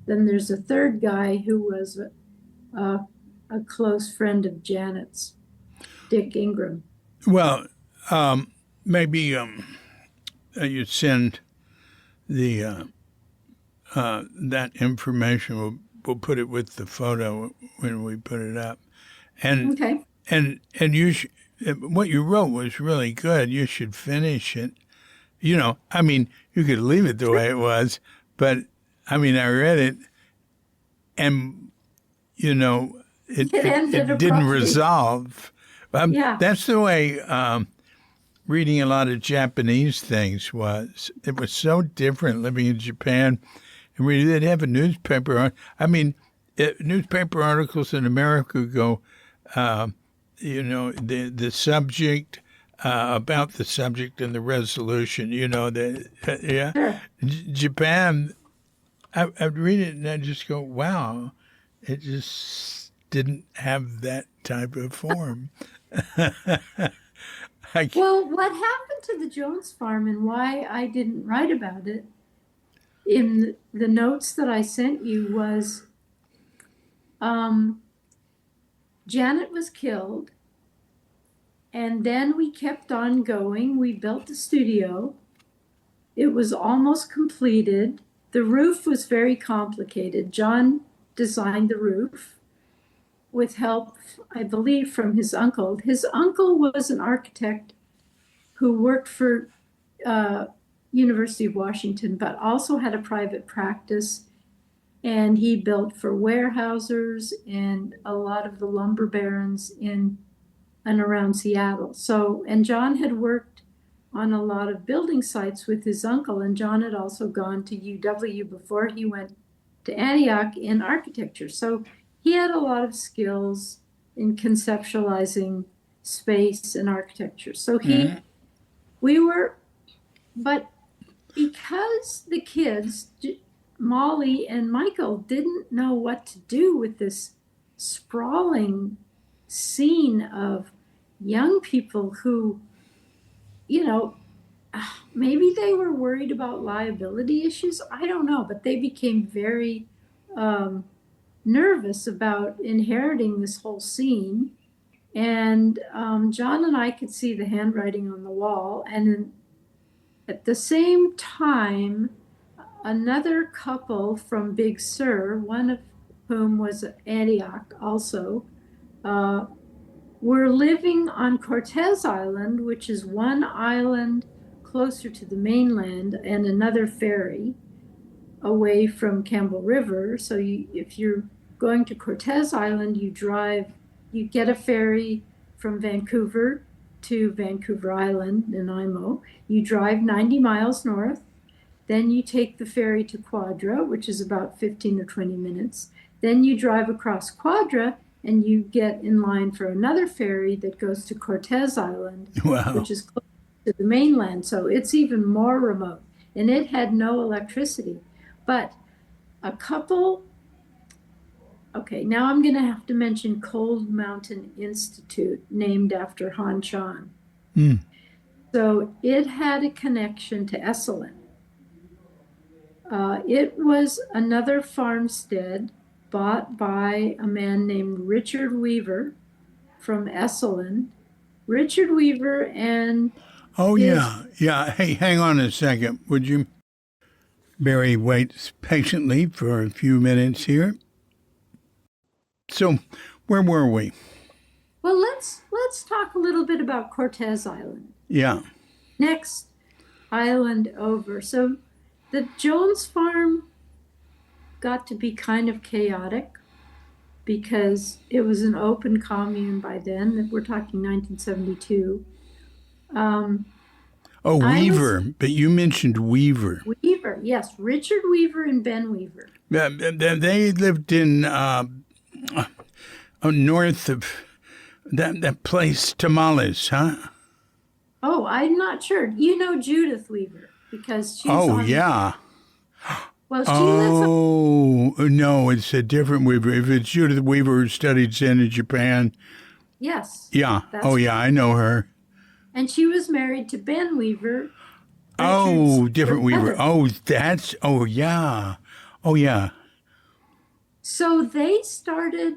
then there's a third guy who was a close friend of Janet's, Dick Ingram. Well, maybe you send the that information. We'll put it with the photo when we put it up. And okay. And what you wrote was really good. You should finish it. I mean, you could leave it the way it was, but I mean, I read it, and it didn't resolve. That's the way reading a lot of Japanese things was. It was so different living in Japan, and they'd have a newspaper. Newspaper articles in America go, the subject, about the subject and the resolution. Sure. Japan, I'd read it and I'd just go, wow, it just didn't have that type of form. Well, what happened to the Jones farm and why I didn't write about it in the notes that I sent you was Janet was killed, and then we kept on going. We built the studio. It was almost completed. The roof was very complicated. John designed the roof with help, I believe, from his uncle. His uncle was an architect who worked for University of Washington, but also had a private practice. And he built for Weyerhaeuser's and a lot of the lumber barons in and around Seattle. And John had worked on a lot of building sites with his uncle, and John had also gone to UW before he went to Antioch in architecture. So he had a lot of skills in conceptualizing space and architecture. So but because the kids, Molly and Michael, didn't know what to do with this sprawling scene of young people who, maybe they were worried about liability issues. I don't know, but they became very nervous about inheriting this whole scene. And John and I could see the handwriting on the wall. And at the same time, another couple from Big Sur, one of whom was at Antioch also, were living on Cortez Island, which is one island closer to the mainland and another ferry away from Campbell River. So if you're going to Cortez Island, you get a ferry from Vancouver to Vancouver Island, Nanaimo. You drive 90 miles north. Then you take the ferry to Quadra, which is about 15 or 20 minutes. Then you drive across Quadra and you get in line for another ferry that goes to Cortez Island, which is close to the mainland. So it's even more remote. And it had no electricity. But a couple, now I'm going to have to mention Cold Mountain Institute, named after Han Chan. So it had a connection to Esalen. It was another farmstead bought by a man named Richard Weaver from Esalen. Richard Weaver and Hey, hang on a second. Would you, Barrie, wait patiently for a few minutes here? So, where were we? Well, let's talk a little bit about Cortez Island. Yeah. Next island over. So the Jones farm got to be kind of chaotic because it was an open commune by then. We're talking 1972. Um, Oh, I was Weaver. But you mentioned Weaver. Weaver, yes, Richard Weaver and Ben Weaver. They lived in north of that place, Tamales, huh? Oh, I'm not sure. You know Judith Weaver because she's Oh, on. yeah. Well, she lives on. Oh, no, it's a different Weaver. If it's Judith Weaver who studied Zen in Japan, Yes, yeah. Oh, that's. yeah, I know her. And she was married to Ben Weaver, Richard's Oh, different Weaver. brother. Oh, yeah. Oh, yeah. So they started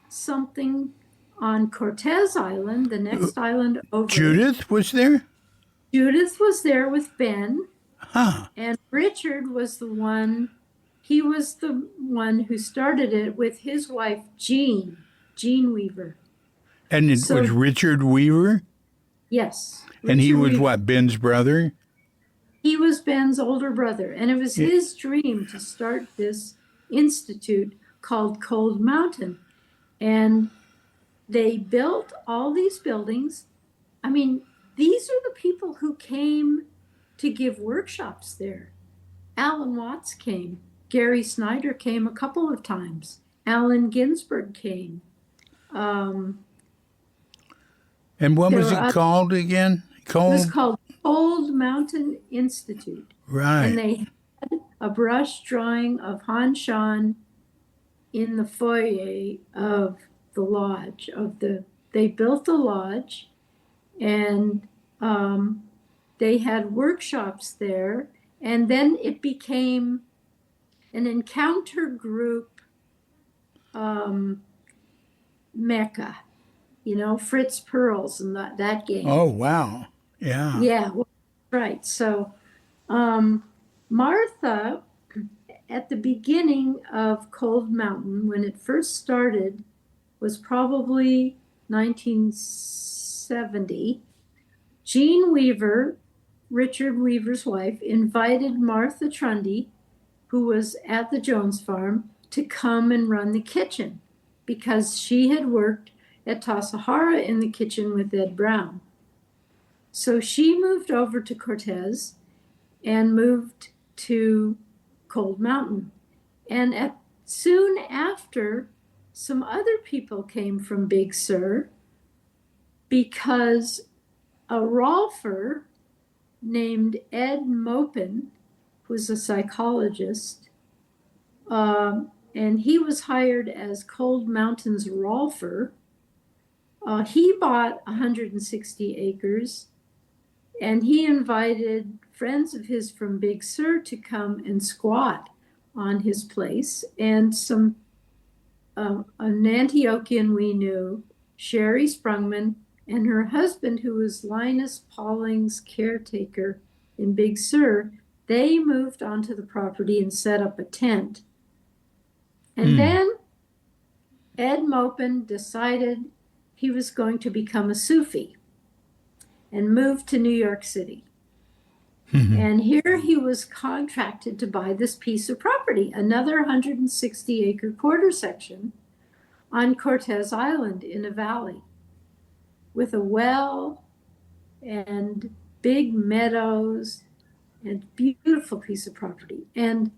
something on Cortez Island, the next island over. Judith was there? Judith was there with Ben, Huh. and Richard was the one, he was the one who started it with his wife, Jean Weaver. And it was So, Richard Weaver? yes, And he Richard was Weaver. what, Ben's brother? He was Ben's older brother, and it was Yeah. his dream to start this institute called Cold Mountain. And they built all these buildings. I mean, these are the people who came to give workshops there. Alan Watts came. Gary Snyder came a couple of times. Allen Ginsberg came. Um, And what there was were it oth- called again? it was Cold? called Cold Mountain Institute. And Right. they had a brush drawing of Han Shan in the foyer of the lodge they built the lodge, and they had workshops there, and then it became an encounter group mecca, Fritz Perls and that game. Oh, wow. Yeah. Yeah, right. So Martha, at the beginning of Cold Mountain, when it first started, was probably 1970. Jean Weaver, Richard Weaver's wife, invited Martha Trundy, who was at the Jones farm, to come and run the kitchen because she had worked at Tassajara in the kitchen with Ed Brown. So she moved over to Cortez and moved to Cold Mountain. And soon after, some other people came from Big Sur because a Rolfer named Ed Mopin, who's a psychologist, and he was hired as Cold Mountain's Rolfer. He bought 160 acres, and he invited friends of his from Big Sur to come and squat on his place. And an Antiochian we knew, Sherry Sprungman, and her husband, who was Linus Pauling's caretaker in Big Sur, they moved onto the property and set up a tent. And then Ed Mopin decided he was going to become a Sufi and moved to New York City. And here he was contracted to buy this piece of property, another 160-acre quarter section on Cortez Island in a valley with a well and big meadows and beautiful piece of property. And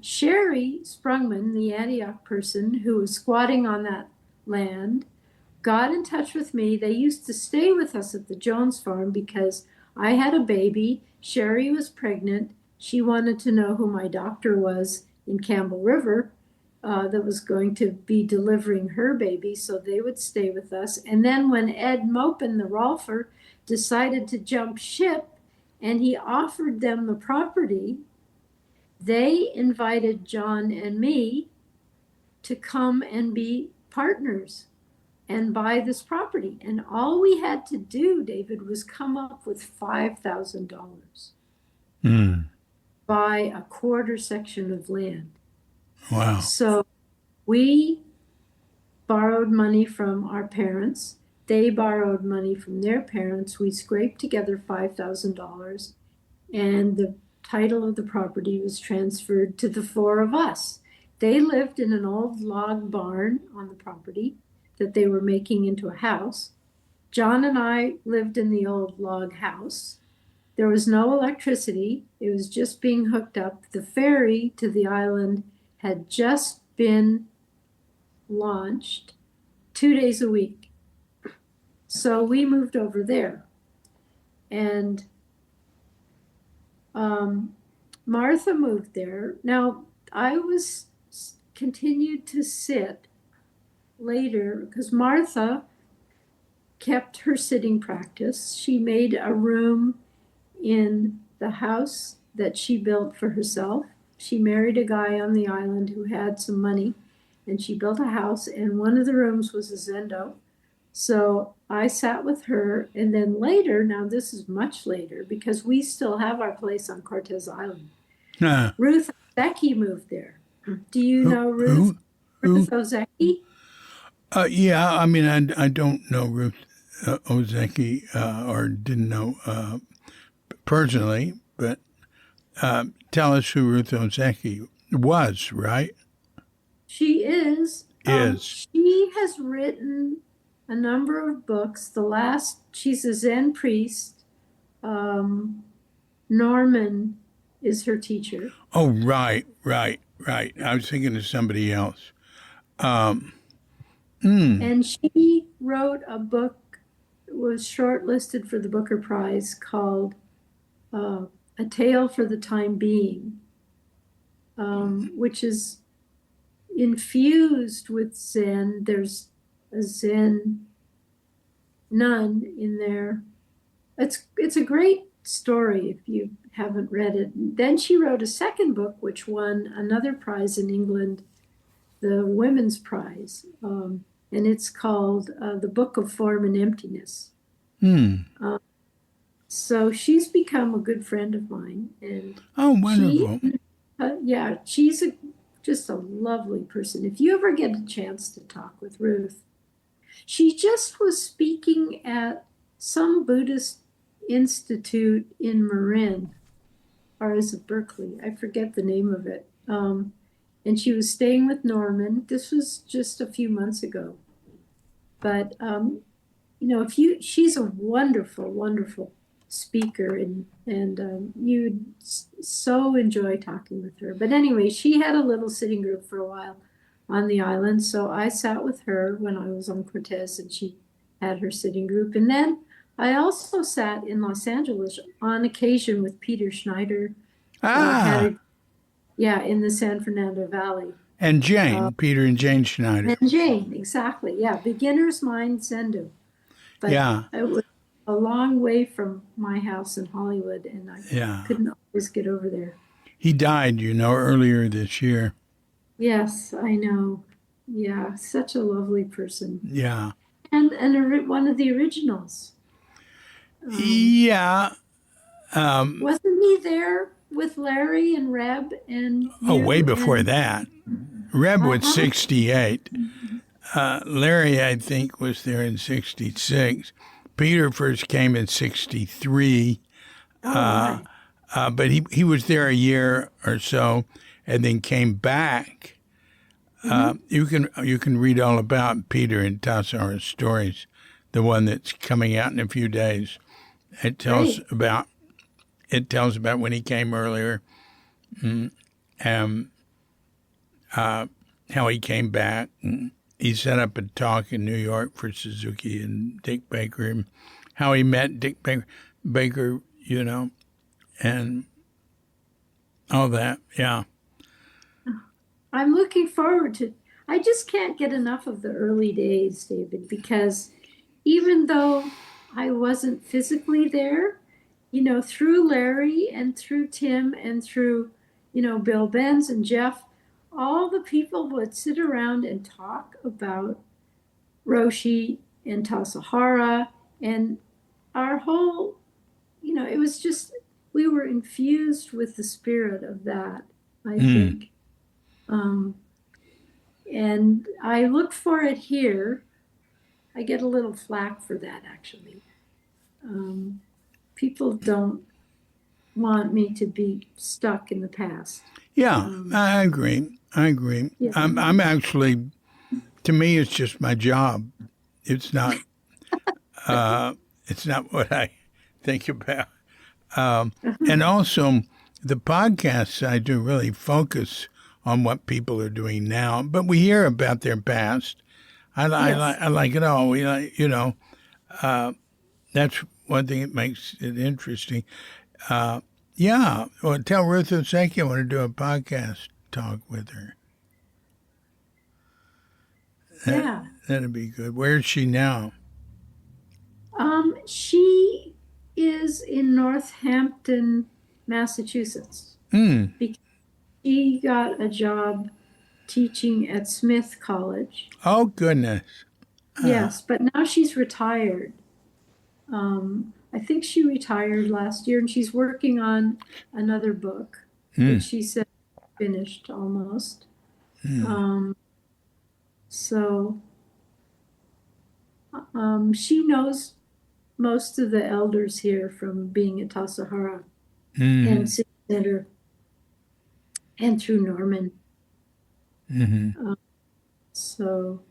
Sherry Sprungman, the Antioch person who was squatting on that land, got in touch with me. They used to stay with us at the Jones farm because I had a baby. Sherry was pregnant. She wanted to know who my doctor was in Campbell River that was going to be delivering her baby, so they would stay with us. And then when Ed Mopin, the Rolfer, decided to jump ship and he offered them the property, they invited John and me to come and be partners and buy this property. And all we had to do, David, was come up with $5,000. Buy a quarter section of land. Wow. So we borrowed money from our parents. They borrowed money from their parents. We scraped together $5,000. And the title of the property was transferred to the four of us. They lived in an old log barn on the property that they were making into a house. John and I lived in the old log house. There was no electricity. It was just being hooked up. The ferry to the island had just been launched 2 days a week. So we moved over there. And Martha moved there. Now, I was continued to sit later because Martha kept her sitting practice. She made a room in the house that she built for herself. She married a guy on the island who had some money, and she built a house, and one of the rooms was a Zendo. So I sat with her, and then later, now this is much later, because we still have our place on Cortez Island. Ruth Ozeki moved there. Do you know Ruth? Ruth Ozeki? Yeah, I mean, I don't know Ruth Ozeki or didn't know personally, but tell us who Ruth Ozeki was, right? She is. Is. She has written a number of books. She's a Zen priest. Norman is her teacher. Oh, right. I was thinking of somebody else. And she wrote a book, was shortlisted for the Booker Prize, called A Tale for the Time Being, which is infused with Zen. There's a Zen nun in there. It's a great story if you haven't read it. Then she wrote a second book, which won another prize in England, the Women's Prize. And it's called The Book of Form and Emptiness. So she's become a good friend of mine. And oh, wonderful. She's just a lovely person. If you ever get a chance to talk with Ruth, she just was speaking at some Buddhist institute in Marin, or is it Berkeley? I forget the name of it. And she was staying with Norman. This was just a few months ago. But, she's a wonderful, wonderful speaker, and you'd so enjoy talking with her. But anyway, she had a little sitting group for a while on the island. So I sat with her when I was on Cortez, and she had her sitting group. And then I also sat in Los Angeles on occasion with Peter Schneider. In the San Fernando Valley. And Jane, Peter and Jane Schneider. And Jane, exactly. Yeah, beginner's mind Zendu. But it was a long way from my house in Hollywood, and I couldn't always get over there. He died, earlier this year. Yes, I know. Yeah, such a lovely person. Yeah. And one of the originals. Wasn't he there with Larry and Reb and way before that. Reb was 68. Larry, I think, was there in 66. Peter first came in 63. But he was there a year or so and then came back. You can read all about Peter in Tassara's Stories, the one that's coming out in a few days. It tells about when he came earlier, how he came back. And he set up a talk in New York for Suzuki and Dick Baker, and how he met Dick Baker, and all that. Yeah. I'm looking forward to. I just can't get enough of the early days, David, because even though I wasn't physically there, through Larry and through Tim and through, Bill Benz and Jeff, all the people would sit around and talk about Roshi and Tassajara, and our whole, it was just, we were infused with the spirit of that, I think. And I look for it here. I get a little flack for that, actually. People don't want me to be stuck in the past. Yeah, Um, I agree. I agree. yeah, I'm actually, to me, it's just my job. It's not. Uh, it's not what I think about. And also, the podcasts I do really focus on what people are doing now, but we hear about their past. yes, I like it all. We like, that's one thing that makes it interesting. Yeah, well, tell Ruth Oseki I want to do a podcast talk with her. That, yeah. that'd be good. Where is she now? She is in Northampton, Massachusetts, Hmm. because she got a job teaching at Smith College. Oh, goodness. Yes, but now she's retired. I think she retired last year, and she's working on another book Hmm. that she said finished almost. Um, so she knows most of the elders here from being at Tassajara Hmm. and City Center and through Norman. Hmm. Um, so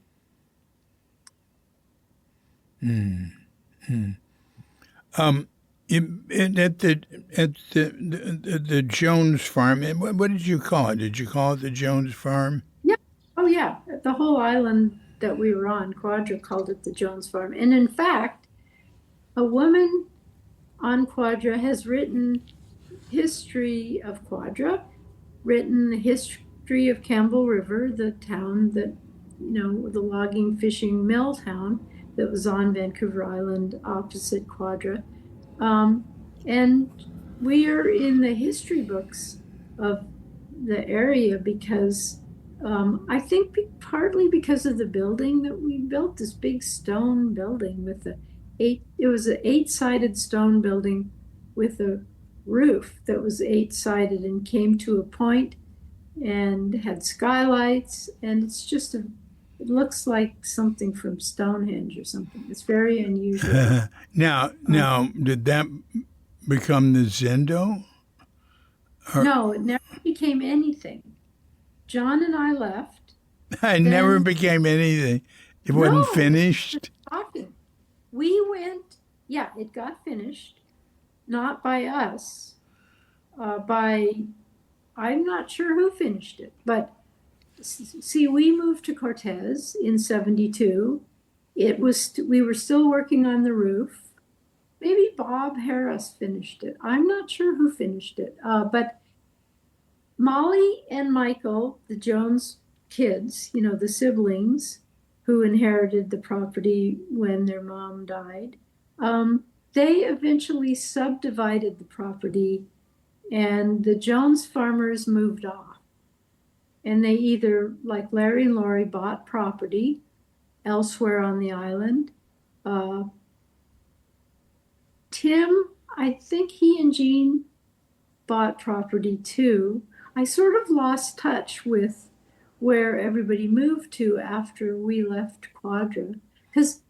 At the Jones farm, what did you call it? Did you call it the Jones farm? yeah, oh yeah, the whole island that we were on, Quadra called it the Jones Farm. And in fact, a woman on Quadra has written history of Quadra, written the history of Campbell River, the town that, the logging fishing mill town that was on Vancouver Island opposite Quadra. Um, and we are in the history books of the area because I think partly because of the building that we built, this big stone building with it was an eight-sided stone building with a roof that was eight-sided and came to a point and had skylights. And it looks like something from Stonehenge or something. It's very unusual. Um, Now, did that become the Zendo? Or no, it never became anything. John and I left. it never Then, became anything. It wasn't no, just finished. talking. We went, yeah, it got finished, not by us, I'm not sure who finished it, but see, we moved to Cortez in 72. We were still working on the roof. Maybe Bob Harris finished it. I'm not sure who finished it, but Molly and Michael, the Jones kids, the siblings who inherited the property when their mom died, they eventually subdivided the property and the Jones farmers moved off. And they either, like Larry and Lori, bought property elsewhere on the island. Uh, Tim, I think he and Jean bought property too. I sort of lost touch with where everybody moved to after we left Quadra because,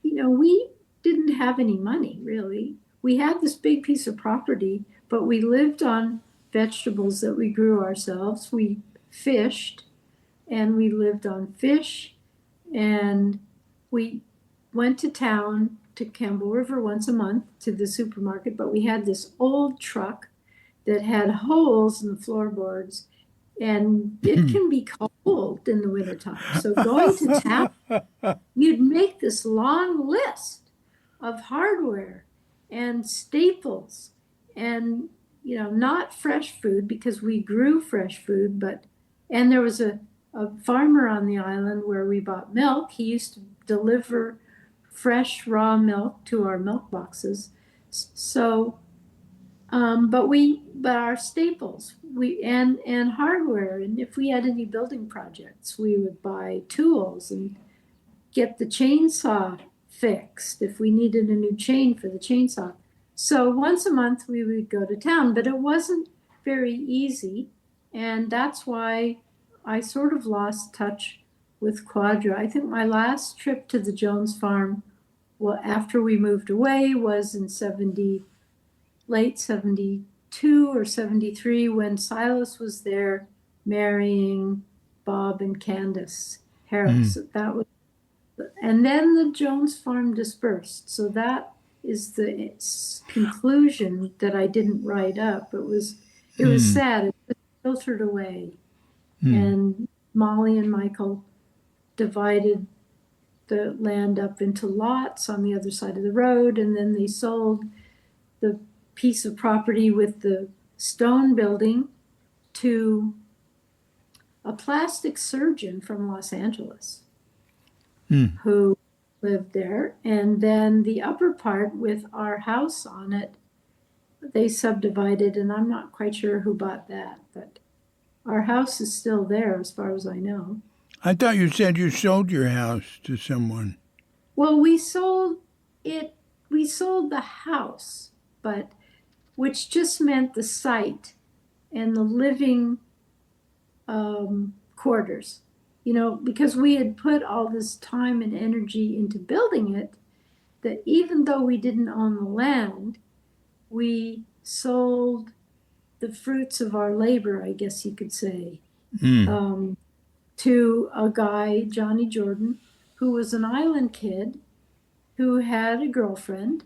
we didn't have any money really. We had this big piece of property, but we lived on vegetables that we grew ourselves. We fished and we lived on fish and we went to town to Campbell River once a month to the supermarket, but we had this old truck that had holes in the floorboards and it can be cold in the wintertime. So going to town, you'd make this long list of hardware and staples and, not fresh food because we grew fresh food, and there was a farmer on the island where we bought milk. He used to deliver fresh raw milk to our milk boxes. So but our staples, and hardware, and if we had any building projects, we would buy tools and get the chainsaw fixed if we needed a new chain for the chainsaw. So once a month we would go to town, but it wasn't very easy, and that's why I sort of lost touch with Quadra. I think my last trip to the Jones farm, well, after we moved away, was in late 72 72 or 73 when Silas was there marrying Bob and Candace Harris. That was, and then the Jones farm dispersed. So that is the conclusion that I didn't write up. It was sad. It was filtered away. And Molly and Michael divided the land up into lots on the other side of the road, and then they sold the piece of property with the stone building to a plastic surgeon from Los Angeles who lived there. And then the upper part with our house on it, they subdivided, and I'm not quite sure who bought that, but our house is still there as far as I know. I thought you said you sold your house to someone. Well, we sold the house, but which just meant the site and the living quarters, because we had put all this time and energy into building it, that even though we didn't own the land, we sold the fruits of our labor, I guess you could say, to a guy, Johnny Jordan, who was an island kid who had a girlfriend,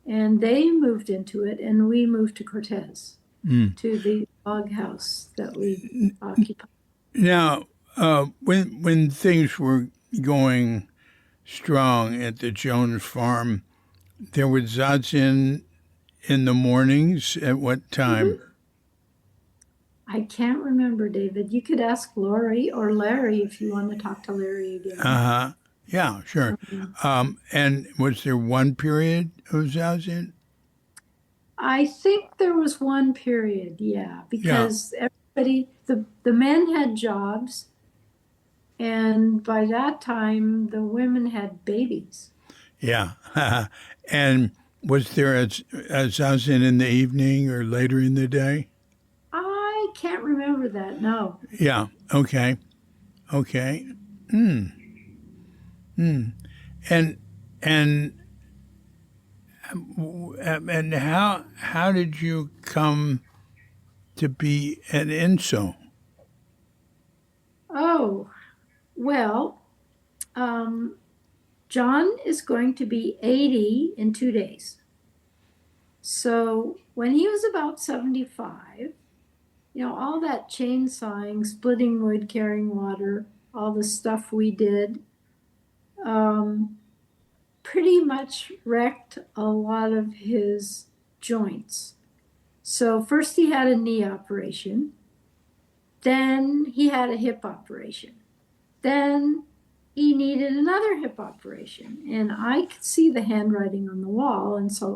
and they moved into it, and we moved to Cortez, to the log house that we occupied. Now, when things were going strong at the Jones farm, there was zazen in the mornings. At what time? I can't remember, David. You could ask Lori or Larry if you want to talk to Larry again. Yeah, sure. And was there one period of zazen? I think there was one period, because everybody, the men had jobs, and by that time the women had babies. Yeah. And was there a zazen in the evening or later in the day? I can't remember that, no. Yeah. Okay. And how did you come to be an INSO? Oh, well, John is going to be 80 in 2 days. So when he was about 75, all that chainsawing, splitting wood, carrying water, all the stuff we did, pretty much wrecked a lot of his joints. So first he had a knee operation, then he had a hip operation, then he needed another hip operation, and I could see the handwriting on the wall. And so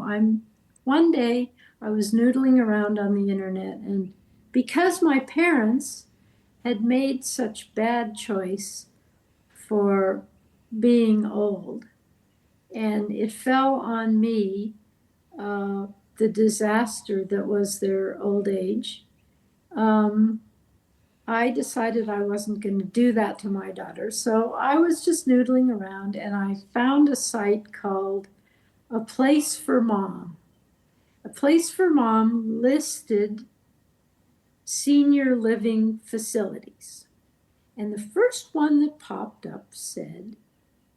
one day I was noodling around on the internet, and because my parents had made such bad choice for being old, and it fell on me, the disaster that was their old age, I decided I wasn't going to do that to my daughter. So I was just noodling around, and I found a site called A Place for Mom. A Place for Mom listed senior living facilities. And the first one that popped up said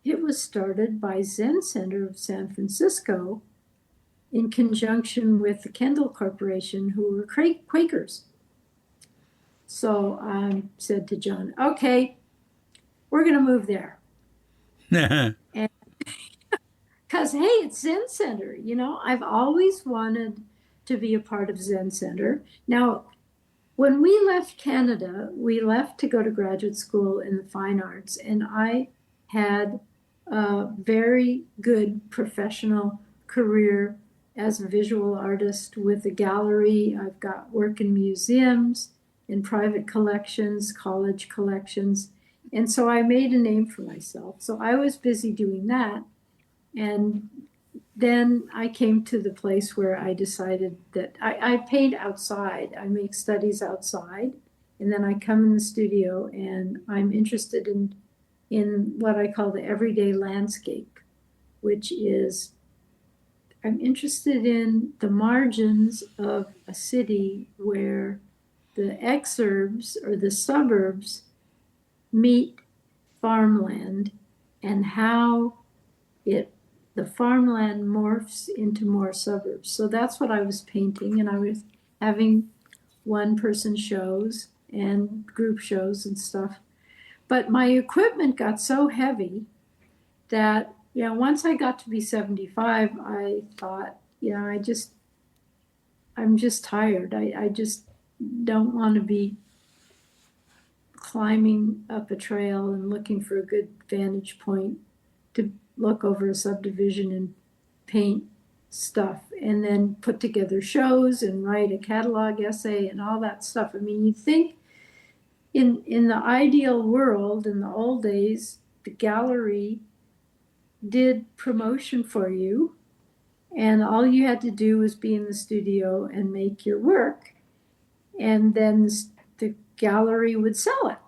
it was started by Zen Center of San Francisco in conjunction with the Kendall Corporation, who were Quakers. So I said to John, okay, we're going to move there. And because, hey, it's Zen Center. I've always wanted to be a part of Zen Center. Now, when we left Canada, we left to go to graduate school in the fine arts, and I had a very good professional career as a visual artist with a gallery. I've got work in museums, in private collections, college collections. And so I made a name for myself. So I was busy doing that. And then I came to the place where I decided that I paint outside. I make studies outside. And then I come in the studio, and I'm interested in what I call the everyday landscape, which is I'm interested in the margins of a city where the exurbs or the suburbs meet farmland and how it the farmland morphs into more suburbs. So that's what I was painting, and I was having one person shows and group shows and stuff. But my equipment got so heavy that, once I got to be 75, I thought, I'm just tired. I just don't want to be climbing up a trail and looking for a good vantage point to look over a subdivision and paint stuff and then put together shows and write a catalog essay and all that stuff. I mean, you think in the ideal world, in the old days, the gallery did promotion for you, and all you had to do was be in the studio and make your work, and then the gallery would sell it,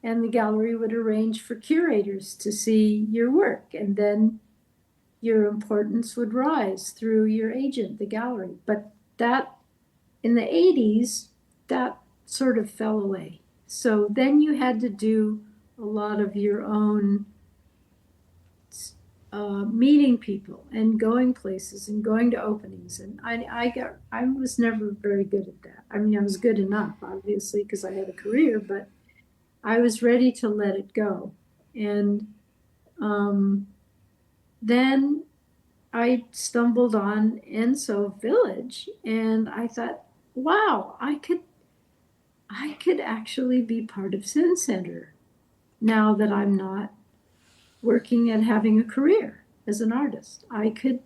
and the gallery would arrange for curators to see your work, and then your importance would rise through your agent, the gallery. But that, in the 80s, that sort of fell away. So then you had to do a lot of your own meeting people and going places and going to openings. And I was never very good at that. I mean, I was good enough, obviously, because I had a career, but I was ready to let it go. And then I stumbled on Enso Village, and I thought, wow, I could actually be part of Zen Center now that I'm not working and having a career as an artist. I could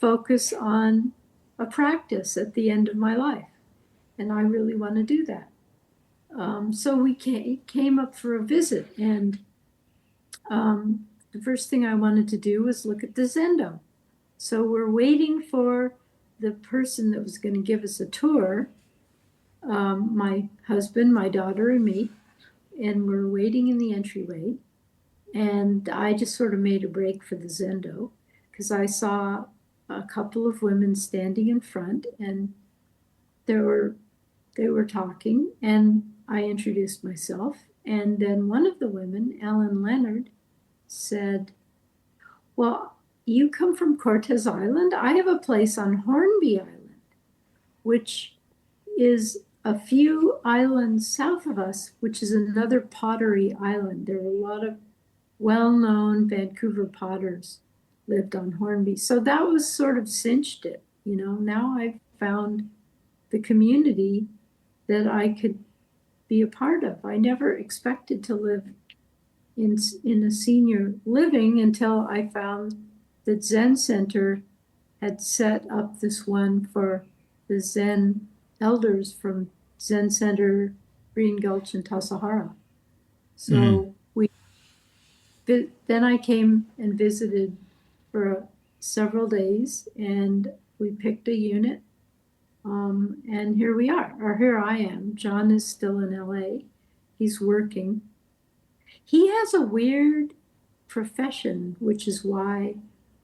focus on a practice at the end of my life, and I really want to do that. So we came up for a visit, and the first thing I wanted to do was look at the Zendo. So we're waiting for the person that was going to give us a tour, my husband, my daughter, and me, and we're waiting in the entryway. And I just sort of made a break for the Zendo because I saw a couple of women standing in front, and they were talking, and I introduced myself. And then one of the women, Ellen Leonard, said, well, you come from Cortez Island? I have a place on Hornby Island, which is a few islands south of us, which is another pottery island. There are a lot of well-known Vancouver potters lived on Hornby. So that was sort of cinched it. Now I've found the community that I could be a part of. I never expected to live in a senior living until I found that Zen Center had set up this one for the Zen elders from Zen Center, Green Gulch, and Tassajara. So then I came and visited for several days, and we picked a unit. And here we are, or here I am. John is still in LA. He's working. He has a weird profession, which is why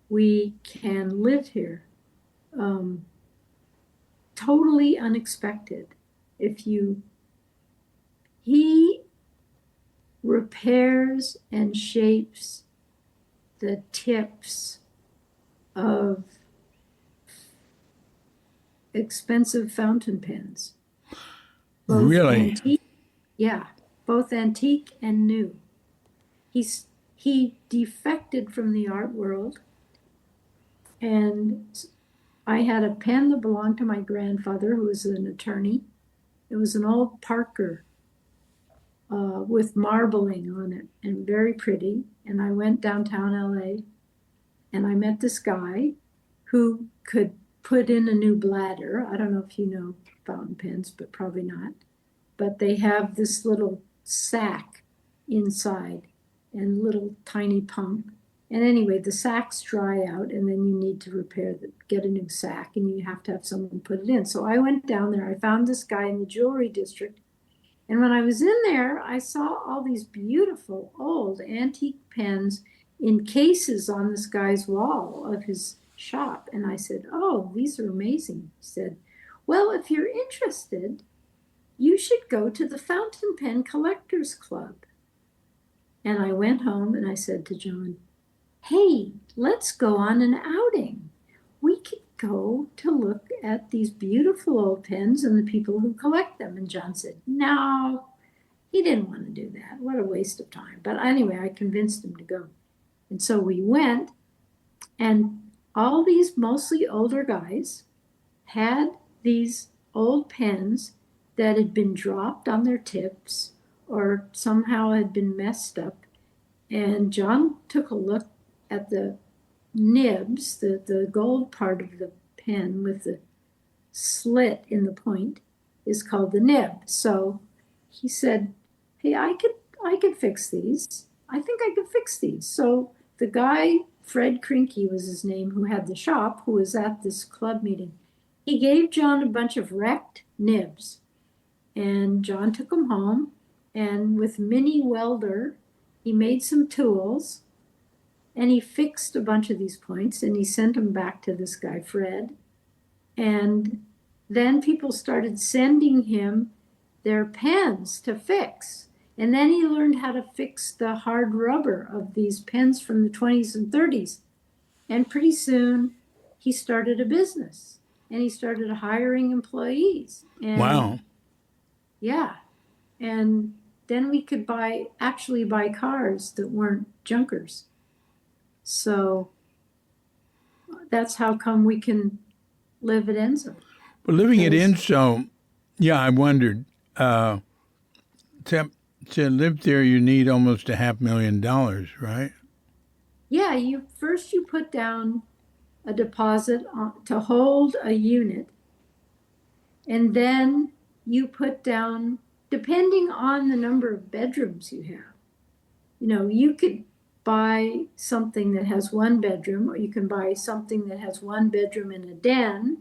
we can live here. Totally unexpected. He repairs and shapes the tips of expensive fountain pens. Both Really? antique, yeah, both antique and new. He defected from the art world, and I had a pen that belonged to my grandfather, who was an attorney. It was an old Parker with marbling on it and very pretty. And I went downtown LA, and I met this guy who could put in a new bladder. I don't know if you know fountain pens, but probably not. But they have this little sack inside and little tiny pump. And anyway, the sacks dry out, and then you need to get a new sack, and you have to have someone put it in. So I went down there. I found this guy in the jewelry district. And when I was in there, I saw all these beautiful old antique pens in cases on this guy's wall of his shop. And I said, oh, these are amazing. He said, well, if you're interested, you should go to the Fountain Pen Collectors Club. And I went home and I said to John, hey, let's go on an outing. We could go to look at these beautiful old pens and the people who collect them. And John said, no, he didn't want to do that. What a waste of time. But anyway, I convinced him to go. And so we went, and all these mostly older guys had these old pens that had been dropped on their tips or somehow had been messed up. And John took a look at the nibs, the gold part of the pen with the slit in the point is called the nib. So he said, hey, I could fix these. I think I could fix these. So the guy, Fred Krinke was his name, who had the shop, who was at this club meeting, he gave John a bunch of wrecked nibs. And John took them home, and with Mini Welder, he made some tools, and he fixed a bunch of these points, and he sent them back to this guy, Fred. And then people started sending him their pens to fix. And then he learned how to fix the hard rubber of these pens from the 20s and 30s. And pretty soon he started a business and he started hiring employees. And Wow. yeah. And then we could actually buy cars that weren't junkers. So that's how come we can live at Enzo. But living at Enzo, yeah, I wondered. To live there, you need almost $500,000, right? Yeah, you put down a deposit to hold a unit, and then you put down, depending on the number of bedrooms you have. You know, you could buy something that has one bedroom, or you can buy something that has one bedroom and a den.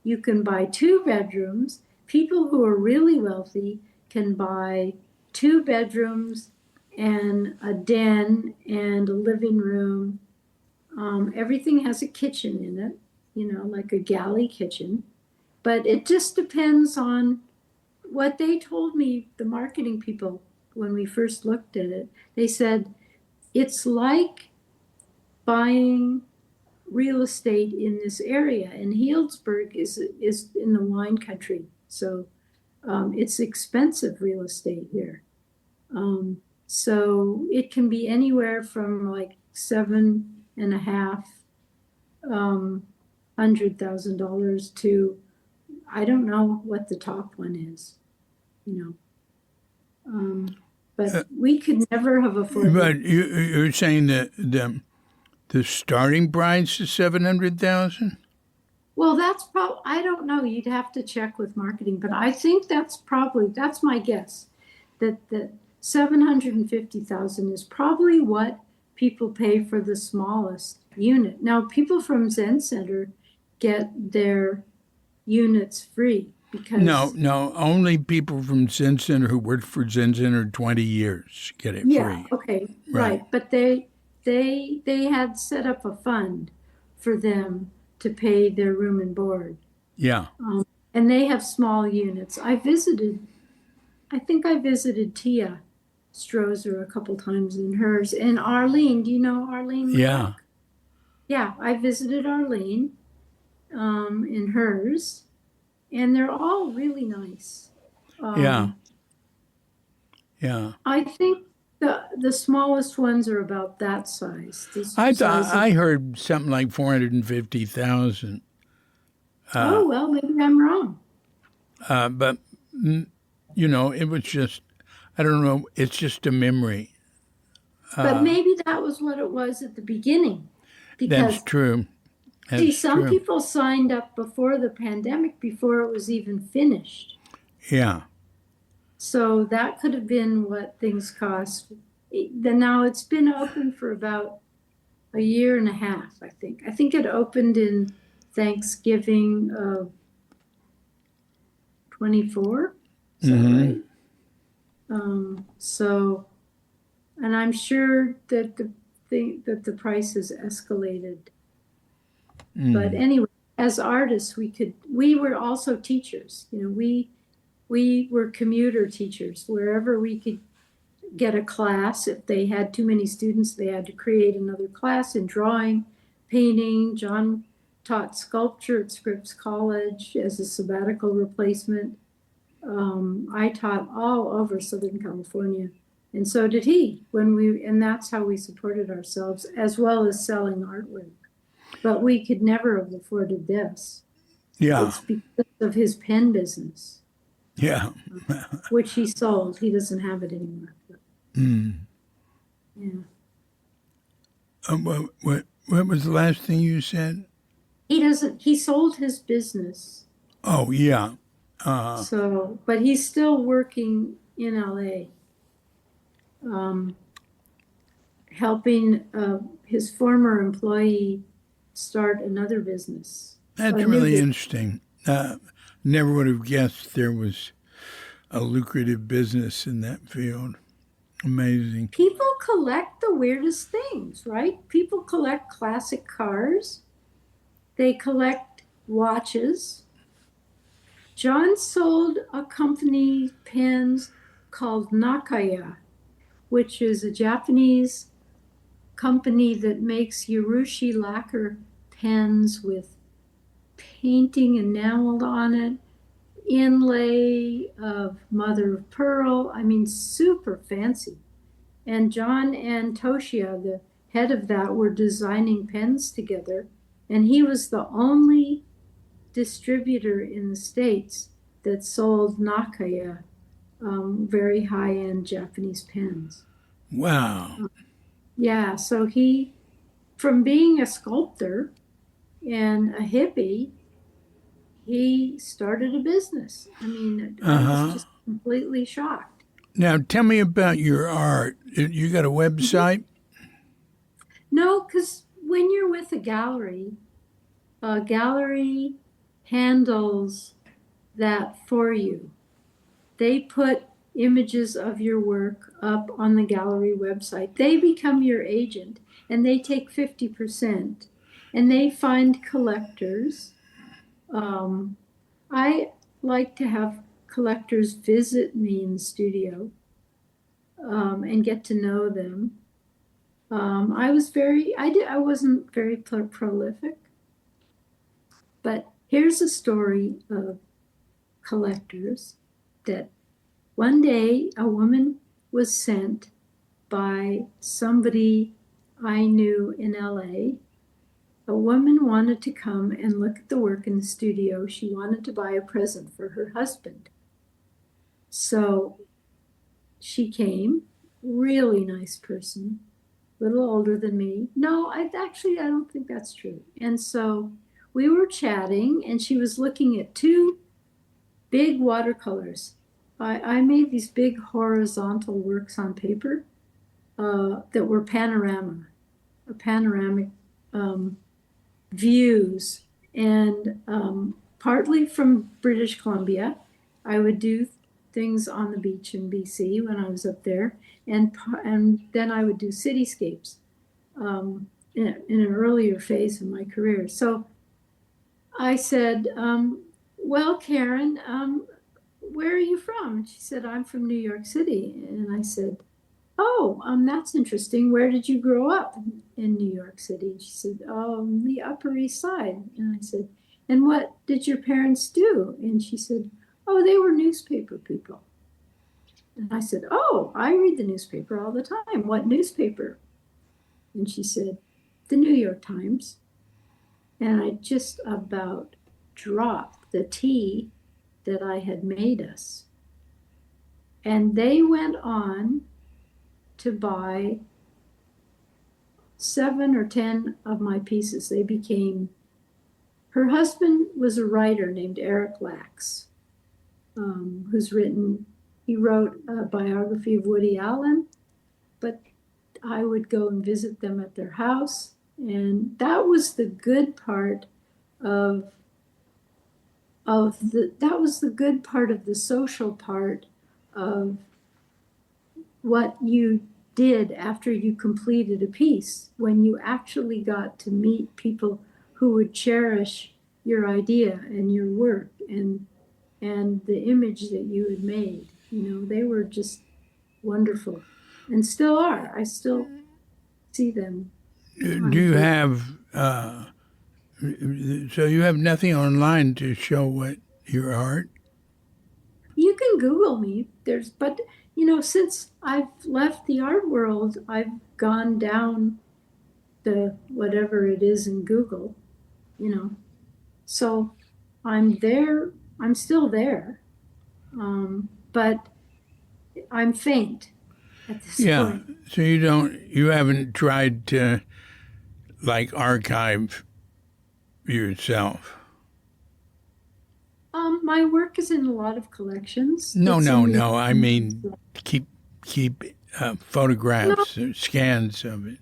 You can buy 2 bedrooms. People who are really wealthy can buy 2 bedrooms and a den and a living room. Everything has a kitchen in it, you know, like a galley kitchen. But it just depends on what they told me, the marketing people, when we first looked at it. They said, it's like buying real estate in this area. And Healdsburg is in the wine country. So it's expensive real estate here. So it can be anywhere from like $7,500,000 to, I don't know what the top one is, you know. But we could never have afforded. But you're saying that the starting price is $700,000? Well, that's probably, I don't know. You'd have to check with marketing, but I think that's my guess, that 750,000 is probably what people pay for the smallest unit. Now, people from Zen Center get their units free because No, only people from Zen Center who worked for Zen Center 20 years get it free. Okay, right. But they had set up a fund for them to pay their room and board. Yeah. And they have small units. I think I visited Tia Strozer a couple times in hers. And Arlene, do you know Arlene? Yeah. Yeah, I visited Arlene in hers. And they're all really nice. Yeah. I think the smallest ones are about that size. I heard something like 450,000. Oh, well, maybe I'm wrong. But, you know, it was just, I don't know, it's just a memory. But maybe that was what it was at the beginning. Because, that's true. Some people signed up before the pandemic, before it was even finished. Yeah. So that could have been what things cost. Now it's been open for about a year and a half, I think. I think it opened in Thanksgiving of 24. Is that right? So, and I'm sure that the price has escalated. But Mm. anyway, as artists, we were also teachers. We were commuter teachers. Wherever we could get a class, if they had too many students, they had to create another class in drawing, painting. John taught sculpture at Scripps College as a sabbatical replacement. I taught all over Southern California, and so did he. And that's how we supported ourselves, as well as selling artwork. But we could never have afforded this. Yeah. It's because of his pen business, Yeah. which he sold. He doesn't have it anymore. But, Mm. yeah. What was the last thing you said? He sold his business. Oh, yeah. So, but he's still working in LA, um, helping his former employee start another business, That's a new really business. interesting. Never would have guessed there was a lucrative business in that field. Amazing. People collect the weirdest things, right? People collect classic cars. They collect watches. John sold a company pens called Nakaya, which is a Japanese company that makes Urushi lacquer pens with painting enameled on it, inlay of mother of pearl. I mean, super fancy. And John and Toshia, the head of that, were designing pens together. And he was the only distributor in the States that sold Nakaya, very high end Japanese pens. Wow. Yeah, so from being a sculptor and a hippie, he started a business. I mean, Uh I was huh. just completely shocked. Now, tell me about your art. You got a Mhm. website? No, because when you're with a gallery handles that for you. They put images of your work up on the gallery website. They become your agent and they take 50% and they find collectors. Um, I like to have collectors visit me in the studio, and get to know them. I wasn't very prolific, but here's a story of collectors that one day a woman was sent by somebody I knew in LA. A woman wanted to come and look at the work in the studio. She wanted to buy a present for her husband. So she came, really nice person, a little older than me. No, I don't think that's true. And so we were chatting, and she was looking at two big watercolors. I made these big horizontal works on paper, that were panoramic, um, views, and partly from British Columbia. I would do things on the beach in BC when I was up there, and then I would do cityscapes, in an earlier phase of my career. So I said, "Well, Karen, where are you from?" She said, "I'm from New York City." And I said, "Oh, that's interesting. Where did you grow up in New York City?" And she said, "The Upper East Side." And I said, "And what did your parents do?" And she said, "Oh, they were newspaper people." And I said, "Oh, I read the newspaper all the time. What newspaper?" And she said, "The New York Times." And I just about dropped the tea that I had made us. And they went on to buy 7 or 10 of my pieces. They became, her husband was a writer named Eric Lax, he wrote a biography of Woody Allen, but I would go and visit them at their house. And that was the good part of that was the good part of the social part of what you did after you completed a piece, when you actually got to meet people who would cherish your idea and your work and the image that you had made. They were just wonderful and still are. I still see them Do on you Facebook. have, so you have nothing online to show what your art? You can Google me. But since I've left the art world, I've gone down the whatever it is in Google, you know. So I'm there. I'm still there, but I'm faint at this Yeah. point. So you haven't tried to like archive yourself? My work is in a lot of collections. No, It's no, in no. I museums. mean, keep No, photographs or scans of it.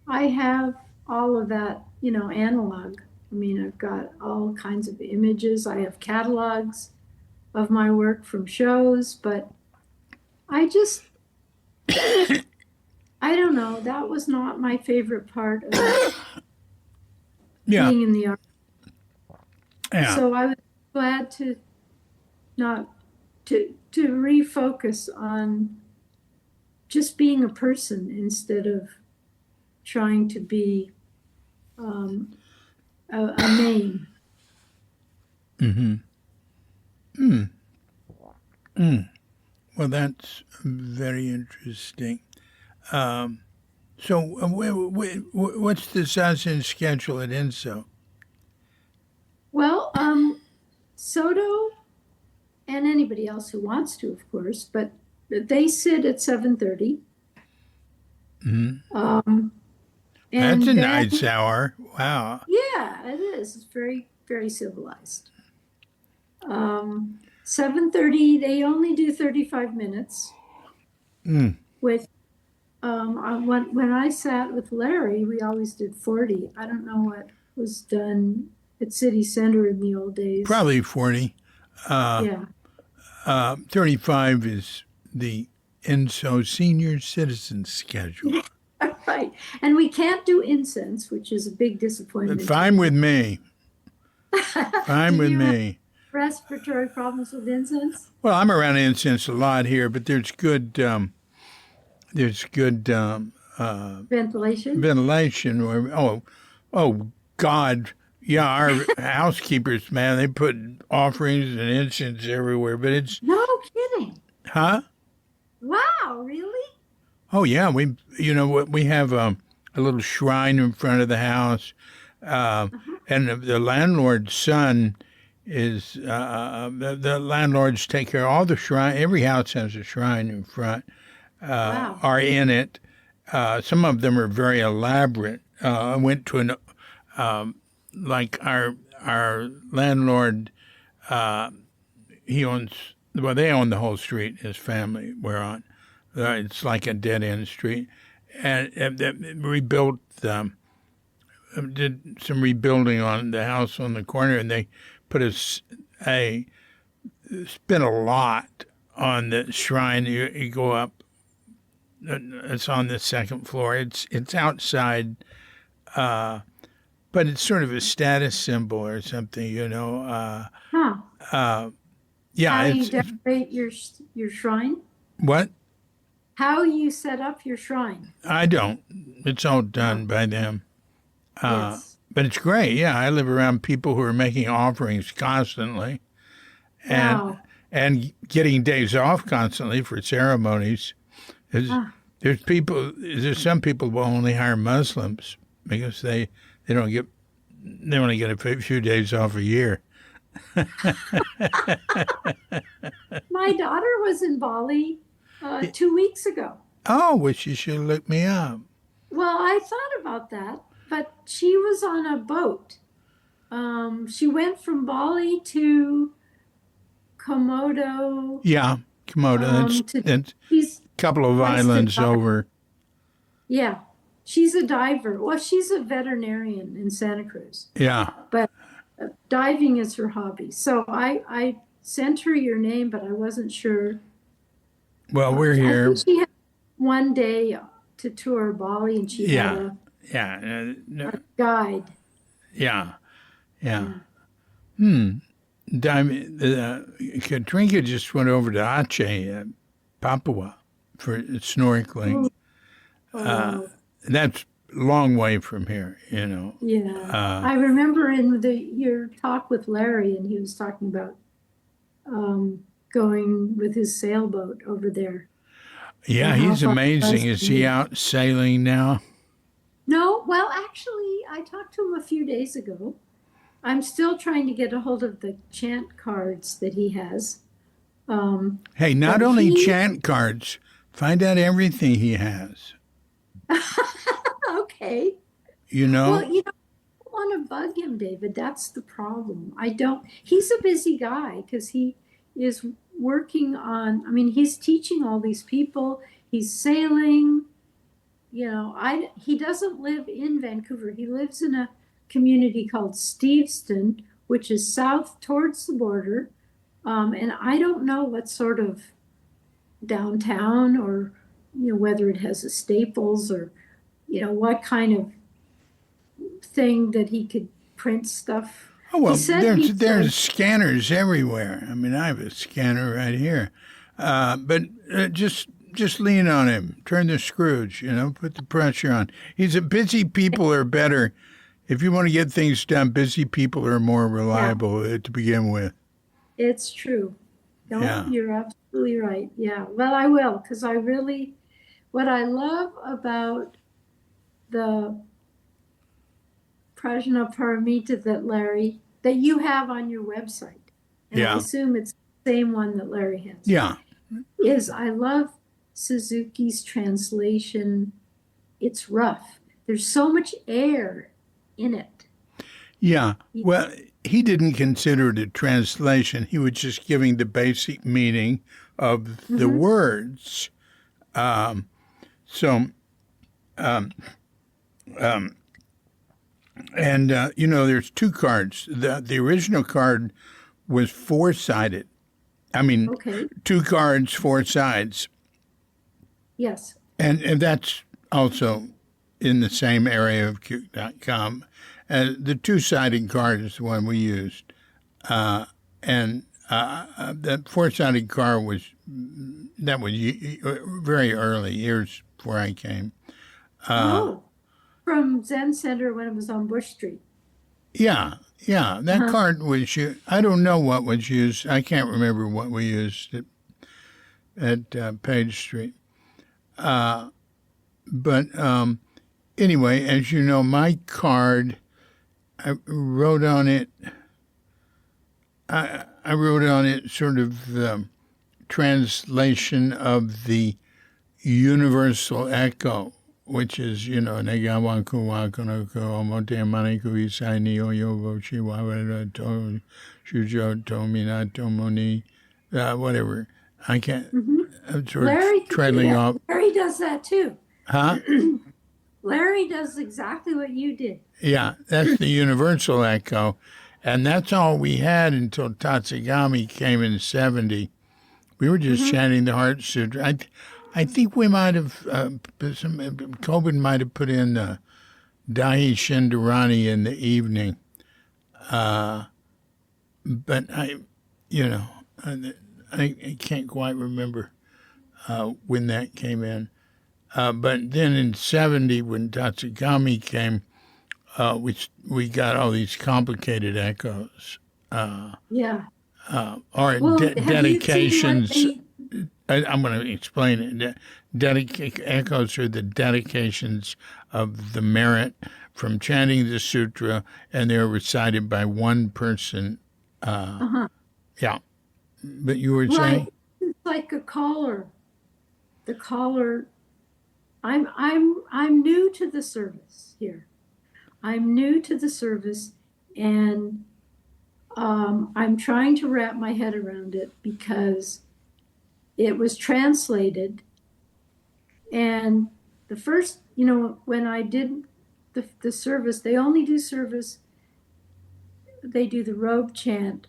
I have all of that, analog. I mean, I've got all kinds of images. I have catalogs of my work from shows, but I just, I don't know. That was not my favorite part of Yeah, being in the art. yeah, So I was glad to not to refocus on just being a person instead of trying to be um, a name. Well, that's very interesting. So, what's the Zazen schedule at INSO? Well, Soto and anybody else who wants to, of course, but they sit at 7:30. Um, That's and a then, nice hour. Wow. yeah, it is. It's very, very civilized. 7:30, they only do 35 minutes, which when I sat with Larry, we always did 40. I don't know what was done at City Center in the old days. Probably 40. Yeah. 35 is the INSO senior citizen schedule. Right. And we can't do incense, which is a big disappointment. Fine with me. Fine Do with you have me. respiratory problems with incense? Well, I'm around incense a lot here, but there's good Ventilation? ventilation. Oh God, yeah. Our housekeepers, man, they put offerings and incense everywhere. But it's No kidding. huh? Wow, really? Oh yeah, we have a little shrine in front of the house, and the landlord's son is the landlords take care of all the shrine. Every house has a shrine in front, Wow. are in it. Some of them are very elaborate. I went to like our landlord. He owns they own the whole street. His family we're on. It's like a dead end street, and they rebuilt. Did some rebuilding on the house on the corner, and they put spent a lot on the shrine. You go up. It's on the second floor. It's outside, but it's sort of a status symbol or something. Huh. Yeah. How you It's decorate your shrine? what How you set up your shrine? I don't. It's all done by them. Yes. But it's great. Yeah, I live around people who are making offerings constantly, and Wow. and getting days off constantly for ceremonies. There's, Ah. there's some people who will only hire Muslims because they only get a few days off a year. My daughter was in Bali 2 weeks ago. Oh, well, you should look me up. Well, I thought about that, but she was on a boat. She went from Bali to Komodo. Yeah, Komodo. That's She's a couple of likes to islands dive. over. Yeah, she's a diver. Well, she's a veterinarian in Santa Cruz, Yeah. but diving is her hobby. So I sent her your name, but I wasn't sure. Well, we're I here. think she had one day to tour Bali, and she had Yeah. Yeah. a guide. Yeah, yeah. Yeah. Katrinka just went over to Aceh, Papua, for snorkeling. Oh, oh, That's a long way from here, you know. yeah. Uh, I remember in your talk with Larry, and he was talking about going with his sailboat over there yeah, and how he's far it was amazing. Is from he you. out sailing now? No, well, actually, I talked to him a few days ago. I'm still trying to get a hold of the chant cards that he has. Hey, not But only he, chant cards, find out everything he has, okay. you Well, know? I don't want to bug him, David. That's the problem. I don't, he's a busy guy because he is working on, I mean, he's teaching all these people, he's sailing, he doesn't live in Vancouver. He lives in a community called Steveston, which is south towards the border. And I don't know what sort of downtown or, whether it has a Staples or, what kind of thing that he could print stuff. Oh, He well, said there's scanners everywhere. I mean, I have a scanner right here. But just lean on him. Turn the screws, you know, put the pressure on. He's a busy people are better. If you want to get things done, busy people are more yeah, reliable to begin with. it's true. No, Yeah. you're absolutely right. Yeah. Well, I will, because what I love about the Prajna Paramita that you have on your website, and I Yeah. assume it's the same one that Larry has, Yeah. is I love Suzuki's translation. It's rough. There's so much air in it. Yeah. Well, he didn't consider it a translation. He was just giving the basic meaning of the Mm-hmm. words. So, and you know, there's two cards. The original card was four-sided. I mean, Okay. two cards, four sides, Yes. and that's also in the same area of Q.com. The two-sided card is the one we used, and that four-sided card was very early, years before I came. Oh, from Zen Center when it was on Bush Street. Yeah, yeah, that Uh-huh. card was used. I don't know what was used. I can't remember what we used at Page Street. But anyway, as you know, my card, I wrote on it. I wrote on it sort of the translation of the universal echo, which is, you know, negawan kuwakono ko omote mani kuisai ni oyo voshi wawara to shujo to minato moni, whatever. I can't. Hmm. I'm sort of Larry could do trailing that. off. Larry does that too. Huh? Larry does exactly what you did. Yeah, that's the universal echo. And that's all we had until Tatsugami came in 70. We were just Hmm. chanting the Heart Sutra. I think we might have, Tobin might have put in Dahi Shindarani in the evening. But you know, I can't quite remember when that came in. But then in 70, when Tatsugami came, we got all these complicated echoes Yeah. or Well, have you seen what dedications. they? I'm going to explain it. Echoes are the dedications of the merit from chanting the sutra, and they're recited by one person. Uh-huh. Yeah, but you were saying, Right. It's like a caller. The caller. I'm new to the service here. I'm new to the service, and I'm trying to wrap my head around it because it was translated. And the first, when I did the service, they only do service, they do the robe chant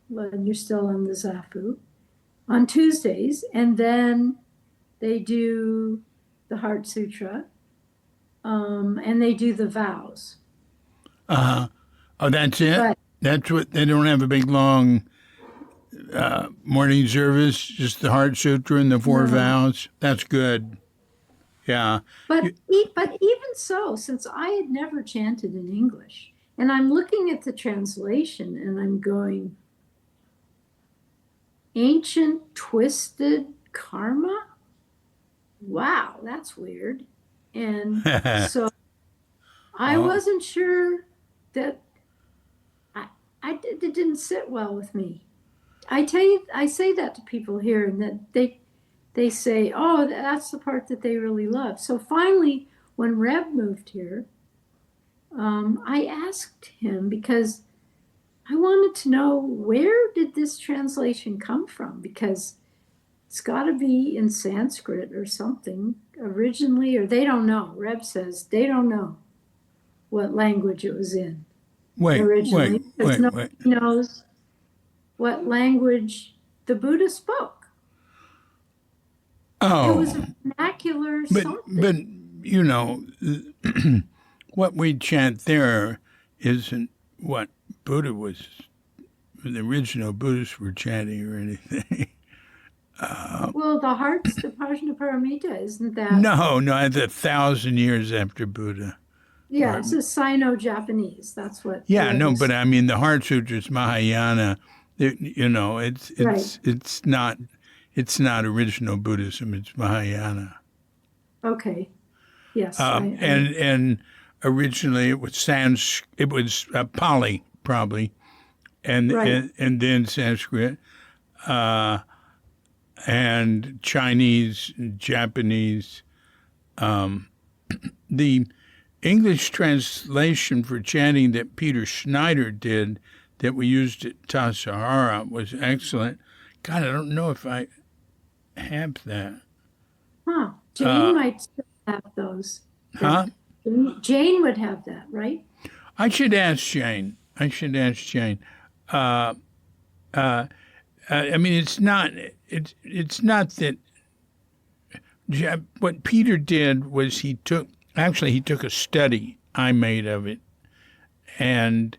when you're still on the Zafu on Tuesdays, and then they do the Heart Sutra, and they do the vows. uh huh. Oh, that's it? But That's what, they don't have a big long morning service, just the Heart Sutra and the four no. vows? That's good. Yeah. But but even so, since I had never chanted in English, and I'm looking at the translation and I'm going, ancient twisted karma? Wow, that's weird. And so I Oh, wasn't sure that it didn't sit well with me. I tell you, I say that to people here, and that they say, "Oh, that's the part that they really love." So finally, when Reb moved here, I asked him because I wanted to know where did this translation come from, because it's got to be in Sanskrit or something originally, or they don't know. Reb says they don't know what language it was in originally because nobody wait. knows what language the Buddha spoke. It was Oh, a vernacular but something. you know, what we chant there isn't what Buddha was, the original Buddhists were chanting or anything. Well, the hearts, the Prajnaparamita, isn't that? No, no, it's 1,000 years after Buddha. Yeah, Or, it's a Sino-Japanese. That's what yeah, Reb no, is. but I mean the Heart Sutra's Mahayana. You know, Right. it's not original Buddhism. It's Mahayana. Okay. Yes. And originally it was Pali probably, Right. and then Sanskrit, uh, and Chinese, Japanese. The English translation for chanting that Peter Schneider did, that we used at Tassajara, was excellent. God, I don't know if I have that. Huh. Jane Uh, might still have those. huh? That Jane would have that, right? I should ask Jane. I should ask Jane. Uh, uh, I mean, it's not that. What Peter did was he took a study I made of it and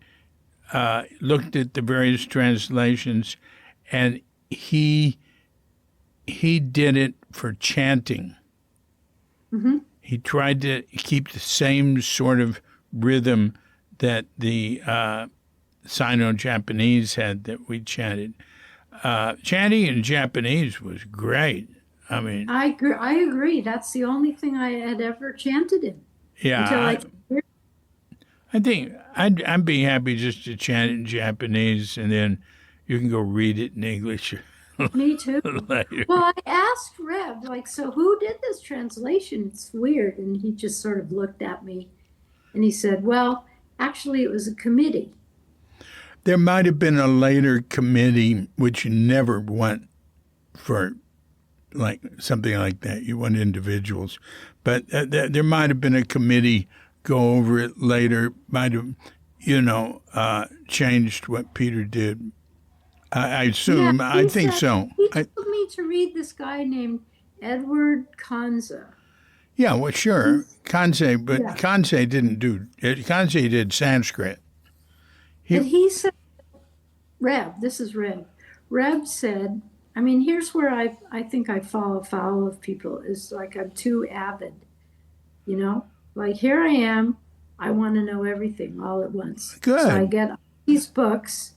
looked at the various translations, and he did it for chanting. Mm-hmm. He tried to keep the same sort of rhythm that the Sino-Japanese had that we chanted. Chanting in Japanese was great. I mean, I agree. That's the only thing I had ever chanted in until yeah, I came here. I think I'd be happy just to chant it in Japanese, and then you can go read it in English Me too. later. Well, I asked Rev, like, so who did this translation? It's weird. And he just sort of looked at me and he said, well, actually, it was a committee. There might have been a later committee which never went for like something like that. You want individuals, but there might have been a committee go over it later. Might have, changed what Peter did. I Yeah, assume. I he think said, so. he told me to read this guy named Edward Kanza. Yeah, well, sure, Kansei, but Yeah. Kansei didn't do. Kansei did Sanskrit. He And he said, Reb, this is Reb. Reb said, I mean, here's where I think I fall afoul of people is like I'm too avid, you know? Like here I am, I want to know everything all at once. So I good. get these books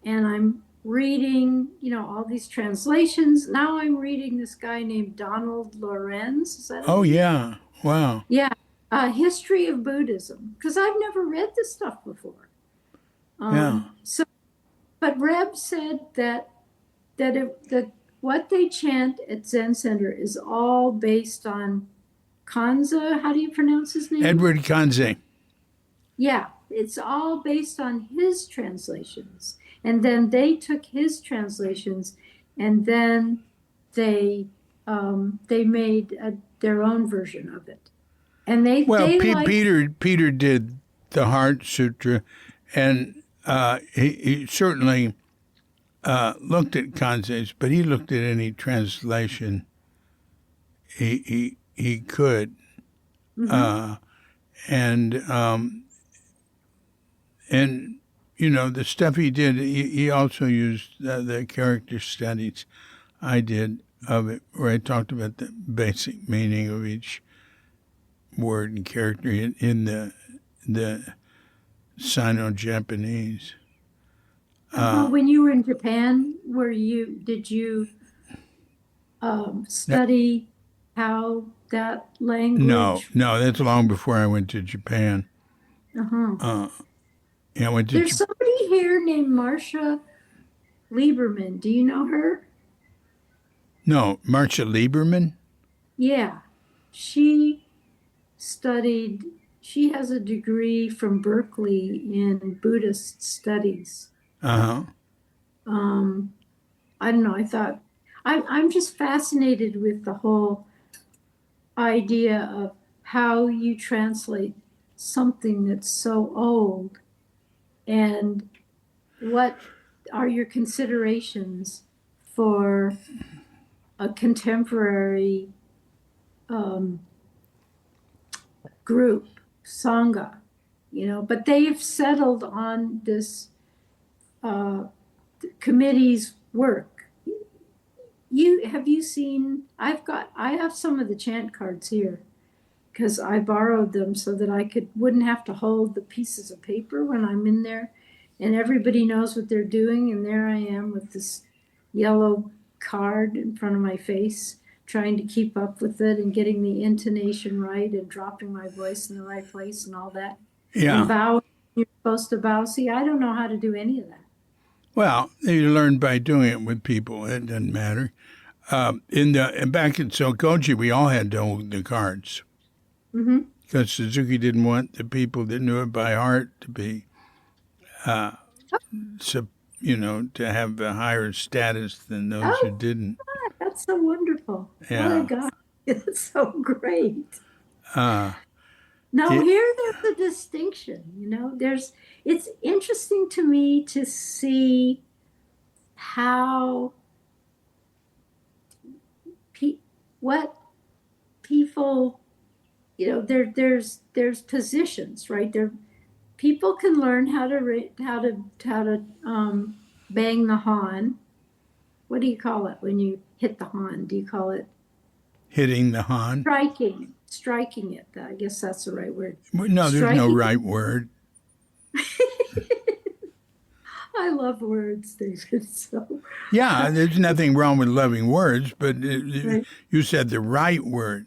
and I'm reading, all these translations. Now I'm reading this guy named Donald Lorenz. Is that his Oh name? yeah. Wow. Yeah. History of Buddhism, because I've never read this stuff before. Yeah. So, but Reb said that what they chant at Zen Center is all based on Kanza. How do you pronounce his name? Edward Kansei. Yeah, it's all based on his translations. And then they took his translations and then they made their own version of it. And Well, they like, Peter did the Heart Sutra, and he certainly looked at Kansei's, but he looked at any translation he could, mhm, and And, the stuff he did, he also used the character studies I did of it, where I talked about the basic meaning of each word and character in the Sino-Japanese. When you were in Japan, did you study how that No, language? that's long before I went to Japan. Uh-huh. Yeah, I went to There's somebody here named Marcia Lieberman. Do you know her? No, Marcia Lieberman. Yeah. She studied, she has a degree from Berkeley in Buddhist studies. Uh-huh. Um, I don't know. I'm just fascinated with the whole idea of how you translate something that's so old, and what are your considerations for a contemporary group, Sangha, but they've settled on this committee's work. Have you seen, I have some of the chant cards here because I borrowed them so that wouldn't have to hold the pieces of paper when I'm in there, and everybody knows what they're doing. And there I am with this yellow card in front of my face, trying to keep up with it and getting the intonation right and dropping my voice in the right place and all that. And Yeah. bow, you're supposed to bow. See, I don't know how to do any of that. Well, you learn by doing it with people. It doesn't matter. Back in Sokoji, we all had to hold the cards because Suzuki didn't want the people that knew it by heart to be, to have a higher status than those who didn't. God, that's so wonderful. Yeah. What a guy. It's so great. Uh, Now here there's a distinction, it's interesting to me to see how what people, there's positions, right? People can learn how to bang the han. What do you call it when you hit the han? Do you call it hitting the han? Striking it. I guess that's the right word. No, there's no right word. I love words. Yeah, there's nothing wrong with loving words, but Right. you said the right word.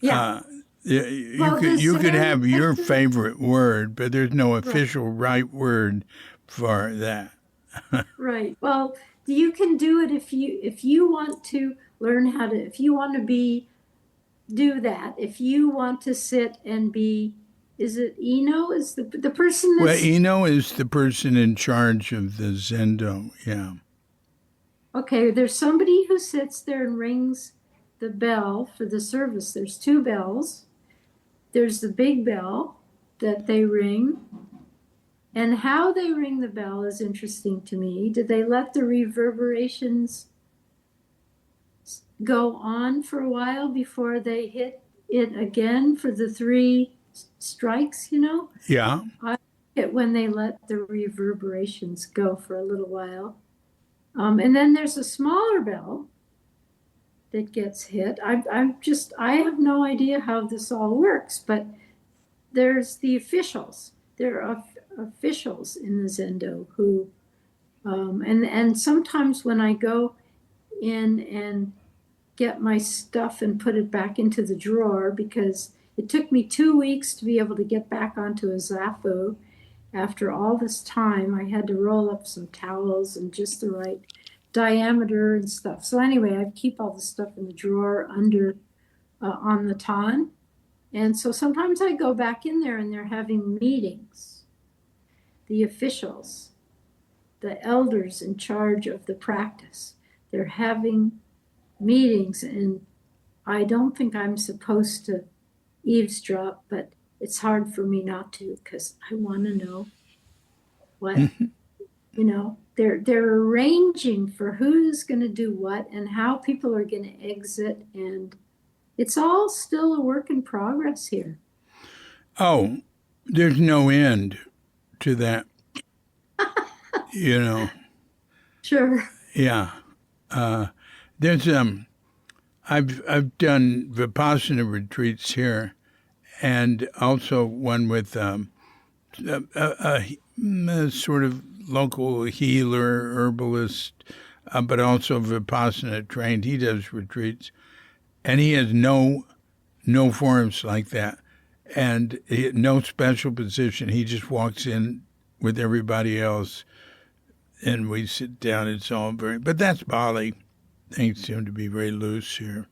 Yeah. You could have your favorite word, but there's no official right word for that. Right. Well, you can do it if you want to learn how to, if you want to do that. If you want to sit and be, is it Eno? Is the person that's... Well, Eno is the person in charge of the Zendo, yeah. Okay, there's somebody who sits there and rings the bell for the service. There's two bells. There's the big bell that they ring. And how they ring the bell is interesting to me. Do they let the reverberations go on for a while before they hit it again for the three strikes, Yeah. I like it when they let the reverberations go for a little while. And then there's a smaller bell that gets hit. I have no idea how this all works, but there's the officials. There are officials in the Zendo who, and sometimes when I go in and get my stuff and put it back into the drawer, because it took me 2 weeks to be able to get back onto a zafu. After all this time, I had to roll up some towels and just the right diameter and stuff. So anyway, I keep all the stuff in the drawer under on the tan. And so sometimes I go back in there and they're having meetings. The officials, the elders in charge of the practice, they're having meetings, and I don't think I'm supposed to eavesdrop, but it's hard for me not to because I want to know what, they're arranging for who's going to do what and how people are going to exit, and it's all still a work in progress here. Oh, there's no end to that. You know, Sure. yeah. There's I've done Vipassana retreats here, and also one with a sort of local healer, herbalist, but also Vipassana trained. He does retreats, and he has no forms like that, and no special position. He just walks in with everybody else, and we sit down. It's all very, but that's Bali. Things seem to be very loose here.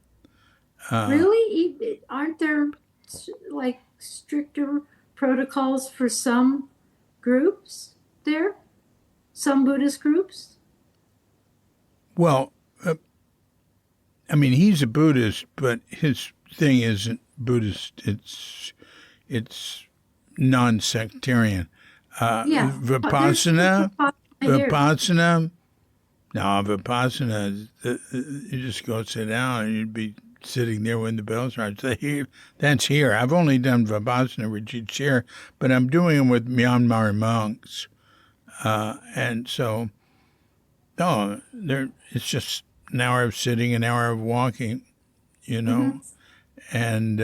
Really? Aren't there like stricter protocols for some groups there? Some Buddhist groups? Well, I mean, he's a Buddhist, but his thing isn't Buddhist. It's non-sectarian. Yeah. Vipassana. Here. Vipassana. No, Vipassana, you just go sit down and you'd be sitting there when the bells are. That's here. I've only done Vipassana retreats here, but I'm doing them with Myanmar monks. And so, no, it's just an hour of sitting, an hour of walking, you know. And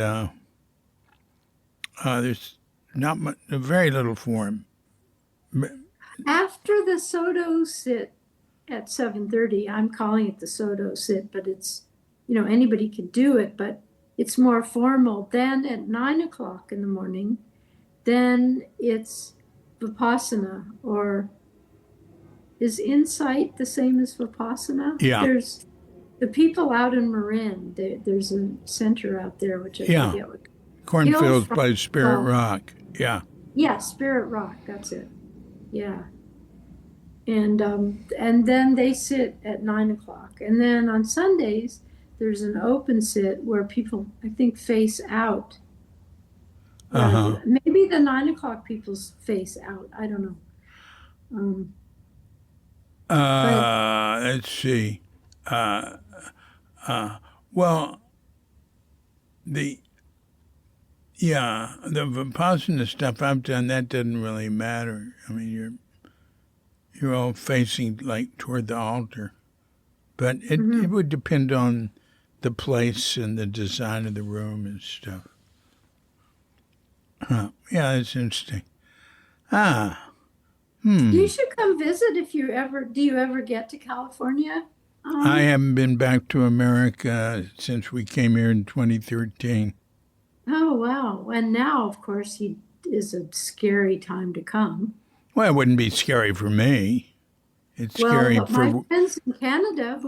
there's not much, very little form. After the Soto sit at 7:30, I'm calling it the Soto sit, but it's, anybody can do it, but it's more formal. Then at 9 o'clock in the morning, then it's Vipassana, or is Insight the same as Vipassana? Yeah. There's the people out in Marin. There's a center out there, which I forget what. Cornfields by Spirit Rock. Yeah. Yeah, Spirit Rock. That's it. Yeah. And then they sit at 9 o'clock. And then on Sundays, there's an open sit where people, I think, face out. Maybe the 9 o'clock people face out. I don't know. Let's see. Well, the Vipassana stuff I've done, that doesn't really matter. I mean, you're all facing like toward the altar, but it would depend on the place and the design of the room and stuff. Yeah, it's interesting. You should come visit if you ever. Do you ever get to California? I haven't been back to America since we came here in 2013. Oh, wow. And now, of course, it is a scary time to come. Well, it wouldn't be scary for me. It's scary for my friends in Canada,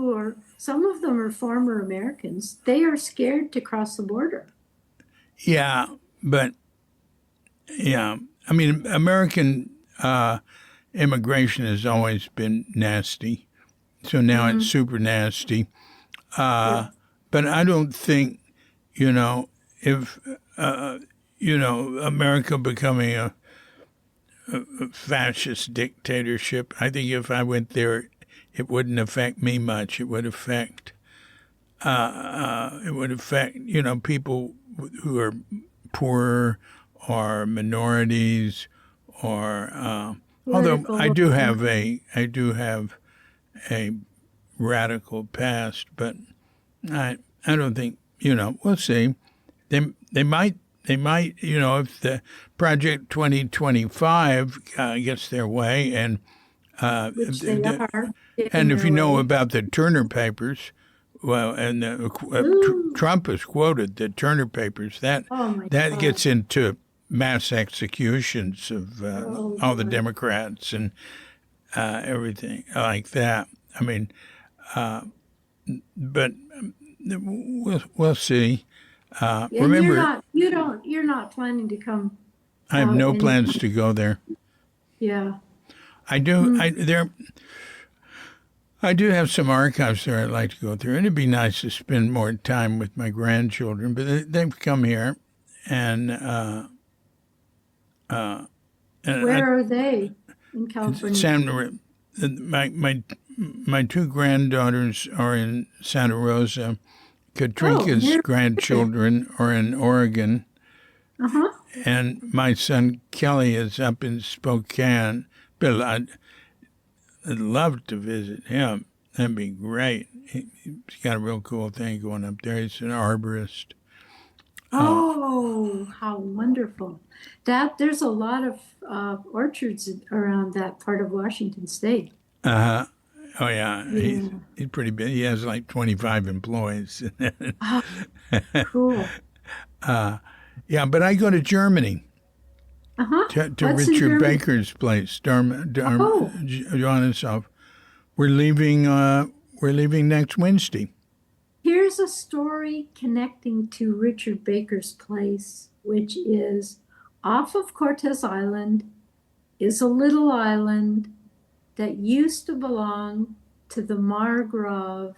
some of them are former Americans, they are scared to cross the border. Yeah, but I mean, American immigration has always been nasty, so now it's super nasty. But I don't think, if America becoming a fascist dictatorship, I think if I went there, it wouldn't affect me much. It would affect people who are poorer or minorities, or although I do have a radical past, but I don't think, we'll see. They might, if the Project 2025 gets their way, and Which they are. and if you know about the Turner Papers, well, and Trump has quoted the Turner Papers, that gets into mass executions of all the Democrats and everything like that. I mean, but we'll see. Remember, you're not planning to come. I have no plans to go there. Yeah. I do. I do have some archives there I'd like to go through, and it'd be nice to spend more time with my grandchildren. But they've come here, and where are they in California? My two granddaughters are in Santa Rosa. Katrika's grandchildren are in Oregon. Uh-huh. And my son Kelly is up in Spokane. But I'd love to visit him. That'd be great. He's got a real cool thing going up there. He's an arborist. Oh, how wonderful. There's a lot of orchards around that part of Washington State. Uh-huh. Oh, yeah. Yeah. He's pretty big. He has like 25 employees. Oh, cool. Yeah, but I go to Germany Uh-huh. to What's in Richard Germany? Baker's place, Oh. Johanneshof. We're leaving next Wednesday. Here's a story connecting to Richard Baker's place, which is off of Cortes Island, is a little island that used to belong to the Margrave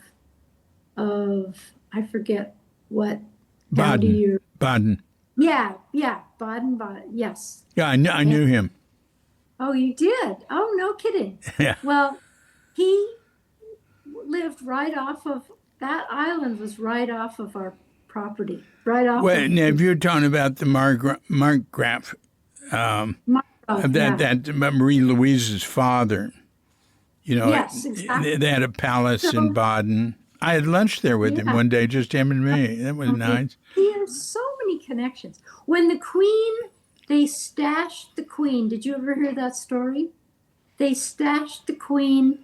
of, I forget what county you're. Baden. Yeah, Baden, yes. Yeah, I knew him. Oh, you did? Oh, no kidding. Yeah. Well, he lived right off of, that island was right off of our property, right off Well, of. now, if you're talking about the Margraf, that Marie Louise's father, Yes, exactly. they had a palace in Baden. I had lunch there with him one day, just him and me. That was nice. He has so many connections. When the Queen, they stashed the Queen. Did you ever hear that story? They stashed the Queen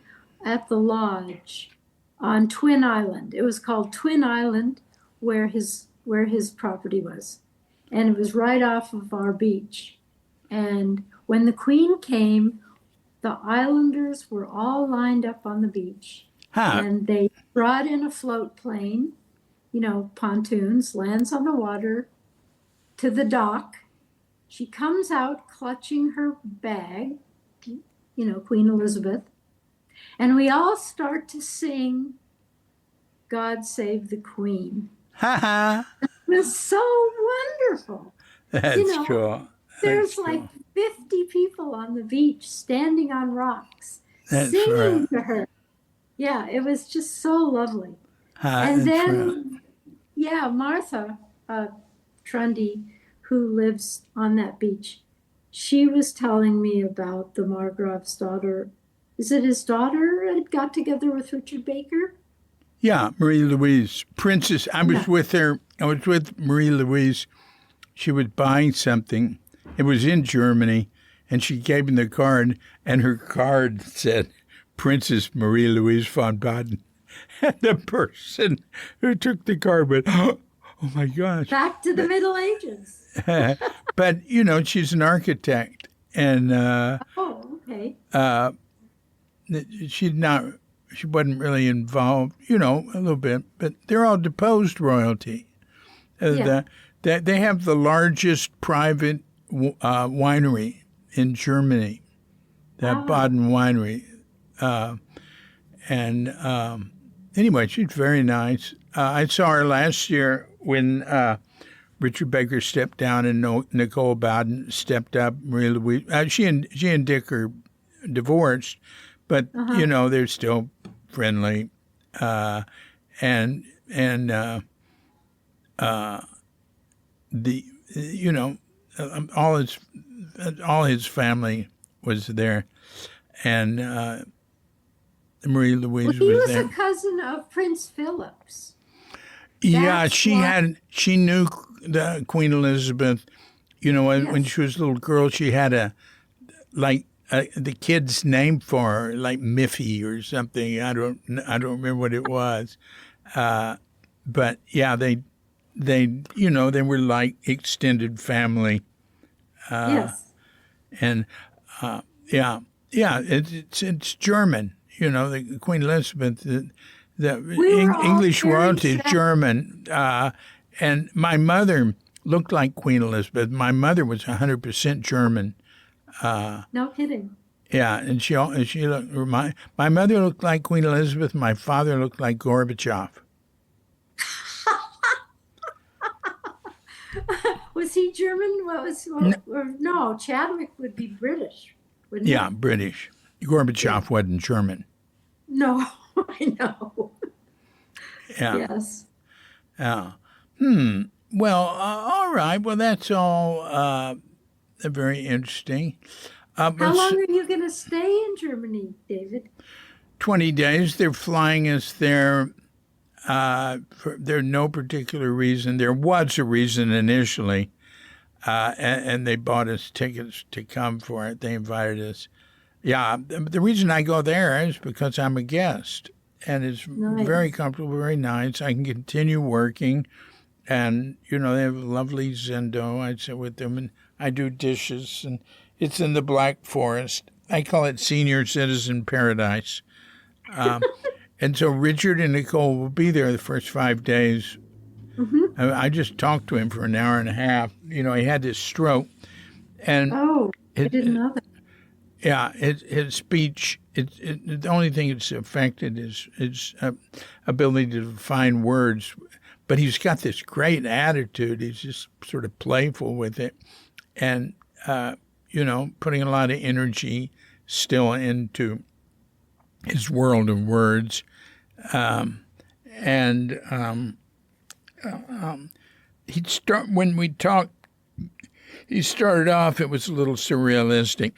at the lodge on Twin Island. It was called Twin Island, where his property was, and it was right off of our beach. And when the Queen came, the islanders were all lined up on the beach, and they brought in a float plane, pontoons, lands on the water to the dock. She comes out clutching her bag, Queen Elizabeth, and we all start to sing God Save the Queen. Ha It was so wonderful. That's cool. There's like 50 people on the beach standing on rocks singing to her. Yeah, it was just so lovely. And then, Martha Trundy, who lives on that beach, she was telling me about the Margrave's daughter. Is it his daughter that got together with Richard Baker? Yeah, Marie Louise, Princess. I was with her. I was with Marie Louise. She was buying something. It was in Germany, and she gave me the card, and her card said, Princess Marie Louise von Baden. And the person who took the card went, oh my gosh. Back to the Middle Ages. But, she's an architect, and okay. She wasn't really involved, a little bit, but they're all deposed royalty. They have the largest private winery in Germany, that Baden winery. Anyway, she's very nice. I saw her last year when Richard Baker stepped down and Nicole Bowden stepped up. Marie Louise, she and Dick are divorced, but they're still friendly, all his family was there, and Marie Louise he was there. a cousin of Prince Philip's. Yeah, she knew the Queen Elizabeth. When she was a little girl, she had the kid's name for her, like Miffy or something. I don't remember what it was. But yeah, they were like extended family. Yes. And it's German. The Queen Elizabeth, the English royalty is German. And my mother looked like Queen Elizabeth. My mother was 100% German. No kidding. Yeah, and she looked. My mother looked like Queen Elizabeth. My father looked like Gorbachev. Was he German? No, Chadwick would be British, wouldn't he? Yeah, British. Gorbachev wasn't German. No, I know. Yeah. Yes. Yeah. Well, all right. Well, that's all very interesting. How long are you going to stay in Germany, David? 20 days. They're flying us there. There's no particular reason. There was a reason initially, and they bought us tickets to come for it. They invited us. Yeah, the reason I go there is because I'm a guest, and it's very comfortable, very nice. I can continue working, and they have a lovely Zendo. I sit with them, and I do dishes, and it's in the Black Forest. I call it senior citizen paradise. And so Richard and Nicole will be there the first 5 days. Mm-hmm. I just talked to him for an hour and a half. He had this stroke, and I didn't know that. Yeah, his speech. The only thing it's affected is his ability to find words. But he's got this great attitude. He's just sort of playful with it, and putting a lot of energy still into his world of words. When we talked, he started off, it was a little surrealistic,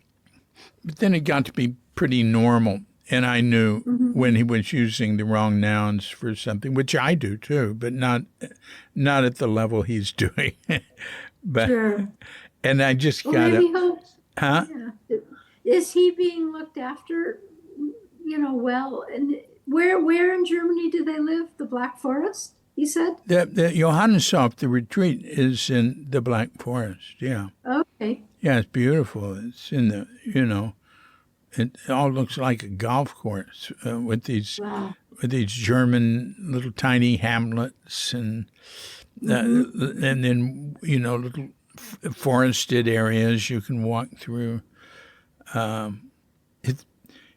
but then it got to be pretty normal. And I knew when he was using the wrong nouns for something, which I do too, but not at the level he's doing. But sure. And I just got to. Huh? Yeah. Is he being looked after? Well, and where in Germany do they live? The Black Forest, you said? The Johanneshof, the retreat, is in the Black Forest, yeah. Okay. Yeah, it's beautiful. It's in the, it all looks like a golf course with these German little tiny hamlets and then, little forested areas you can walk through.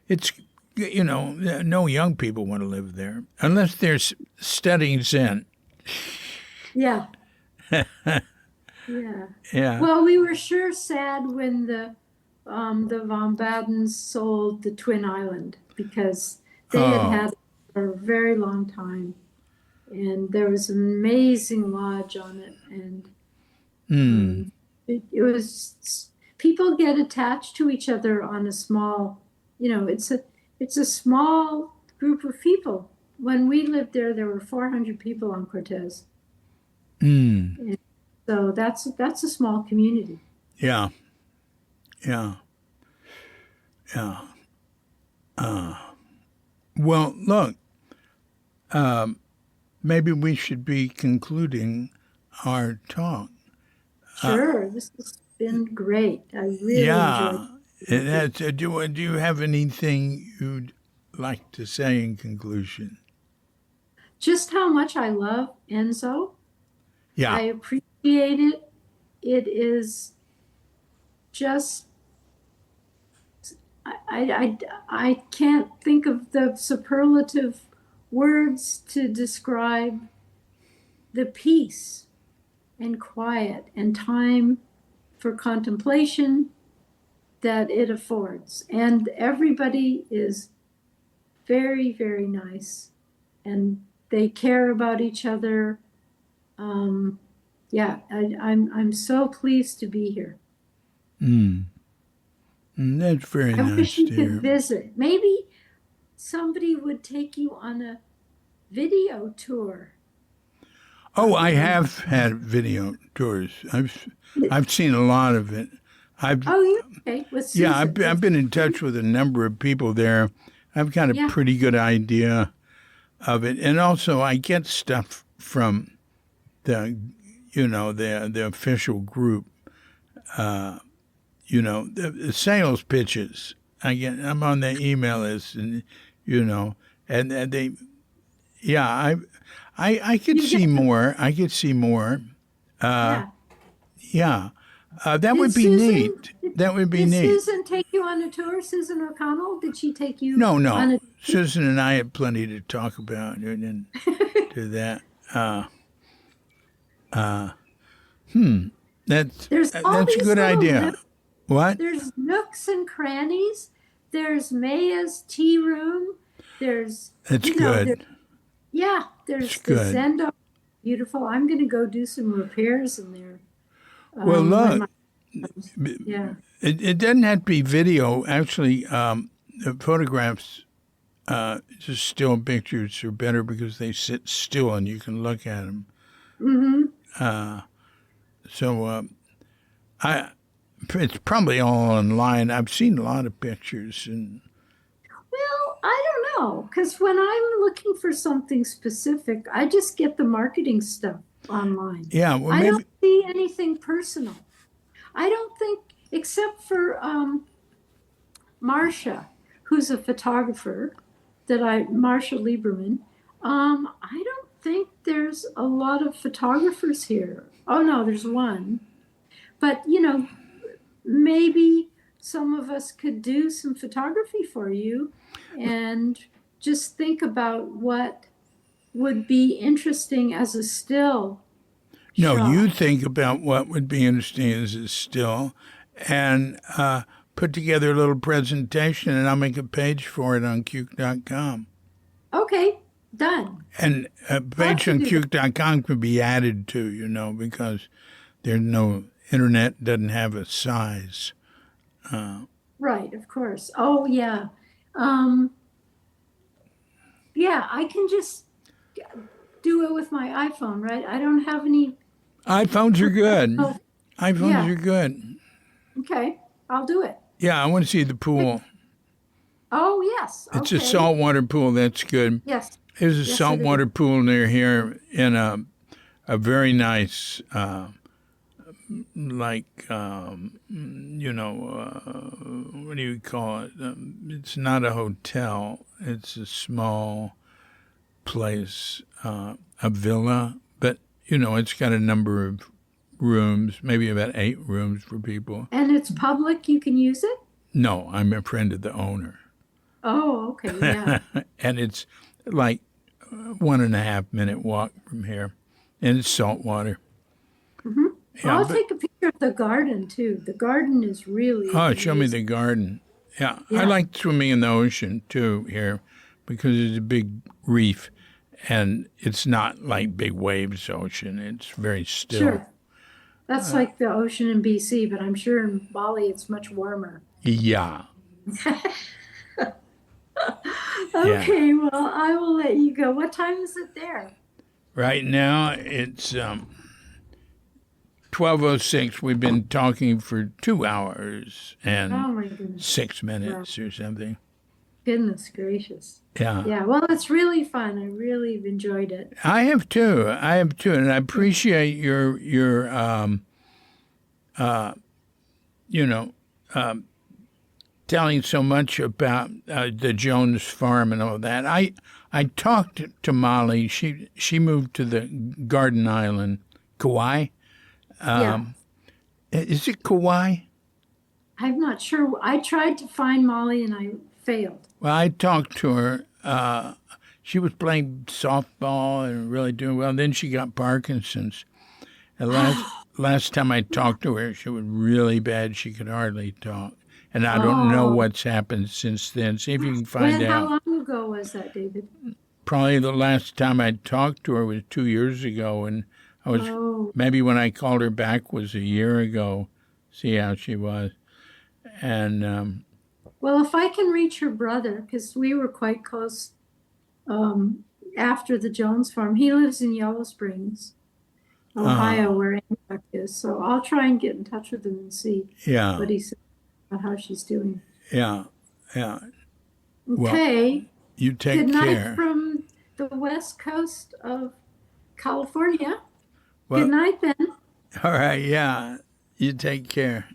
It's no young people want to live there unless they're studying Zen. Yeah. Yeah. Well, we were sure sad when the Von Badens sold the Twin Island because they had it for a very long time, and there was an amazing lodge on it, and it was people get attached to each other on a small. It's a small group of people. When we lived there were 400 people on Cortez. And so that's a small community. Yeah. Well, look, maybe we should be concluding our talk. Sure, this has been great. I really enjoyed it. Do you have anything you'd like to say in conclusion? Just how much I love Enzo. Yeah. I appreciate it. It is just, I can't think of the superlative words to describe the peace and quiet and time for contemplation that it affords. And everybody is very, very nice, and they care about each other. I'm so pleased to be here. That's very nice. I wish you could visit. Maybe somebody would take you on a video tour. Oh, I have had video tours. I've seen a lot of it. Okay. With Susan. Yeah, I've been in touch with a number of people there. I've got a pretty good idea of it, and also I get stuff from the official group. The sales pitches. I'm on the email list, and and they, I could see more. I could see more. That would be neat. That would be neat. Did Susan take you on a tour, Susan O'Connell? Did she take you? No. Susan and I had plenty to talk about and do that. That's a good idea. What? There's nooks and crannies. There's Maya's tea room. There's good. There's the Zendo. Beautiful. I'm going to go do some repairs in there. Well, when look, yeah. it doesn't have to be video. Actually, the photographs, just still pictures are better because they sit still and you can look at them. Mm-hmm. So it's probably all online. I've seen a lot of pictures, and Well, I don't know, because when I'm looking for something specific, I just get the marketing stuff online. yeah, well, I don't maybe see anything personal. I don't think, except for Marcia, who's a photographer, Marcia Lieberman. I don't think there's a lot of photographers here. Oh no, there's one. But maybe some of us could do some photography for you and just think about what would be interesting as a still no. You shot. think about what would be interesting as a still, and put together a little presentation, and I'll make a page for it on Cuke.com. Okay, done. And a Love page to on do that. Cuke.com can be added to, because there's no internet doesn't have a size. Right, of course. Oh yeah. Um, yeah, I can just do it with my iPhone, right? I don't have any. iPhones are good. Oh, iPhones yeah. are good. Okay, I'll do it. Yeah, I want to see the pool. Oh yes. It's a Okay. saltwater pool. That's good. Yes. There's a Yes, it is. saltwater pool near here in a very nice, like, what do you call it? It's not a hotel. It's a small place, a villa, but, it's got a number of rooms, maybe about 8 rooms for people. And it's public. You can use it. No, I'm a friend of the owner. Oh, okay. Yeah. And it's like 1.5 minute walk from here, and it's saltwater. Hmm. Yeah, I'll but take a picture of the garden too. The garden is really show me amazing. the garden. Yeah, I Yeah. like swimming in the ocean too here because it's a big reef, and it's not like big waves ocean. It's very still. Sure. That's like the ocean in BC, but I'm sure in Bali it's much warmer. Yeah, yeah. Okay, well, I will let you go. What time is it there? Right now it's 12:06. We've been talking for 2 hours and Oh my goodness. 6 minutes or something. Goodness gracious. Yeah. Yeah, well, it's really fun. I really have enjoyed it. I have too. And I appreciate your you know, telling so much about the Jones farm and all that. I talked to Molly. She moved to the Garden Island, Kauai. Yeah. Is it Kauai? I'm not sure. I tried to find Molly and I failed. Well, I talked to her. She was playing softball and really doing well. Then she got Parkinson's. And last time I talked to her, she was really bad. She could hardly talk. And I don't know Oh. what's happened since then. See if you can find How out. long ago was that, David? Probably the last time I talked to her was 2 years ago. And I was Oh, maybe when I called her back was a year ago. See how she was. And well, if I can reach her brother, because we were quite close after the Jones farm. He lives in Yellow Springs, Ohio, where Antioch is. So I'll try and get in touch with him and see yeah, what he said about how she's doing. yeah. Well, Okay. you take Good night care. from the west coast of California. Well, Good night, then. all right, yeah. You take care.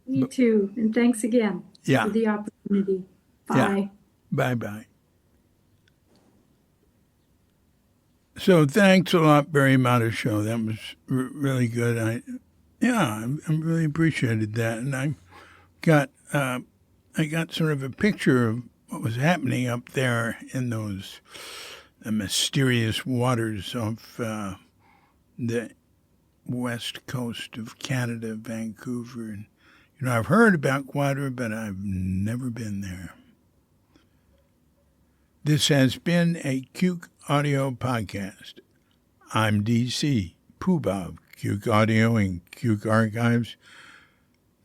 You too. And thanks again Yeah, for the opportunity. Yeah. Bye. bye-bye. So thanks a lot, Barrie Mottishaw. That was really good. I really appreciated that, and I got sort of a picture of what was happening up there in those mysterious waters of the west coast of Canada, Vancouver. And I've heard about Quadra, but I've never been there. This has been a Cuke Audio Podcast. I'm DC Pubav Cuke Audio and Cuke Archives,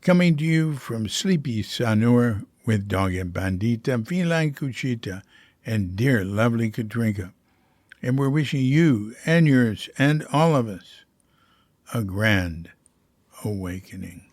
coming to you from Sleepy Sanur with Dog and Bandita, Feline Cuchita, and dear lovely Katrinka. And we're wishing you and yours and all of us a grand awakening.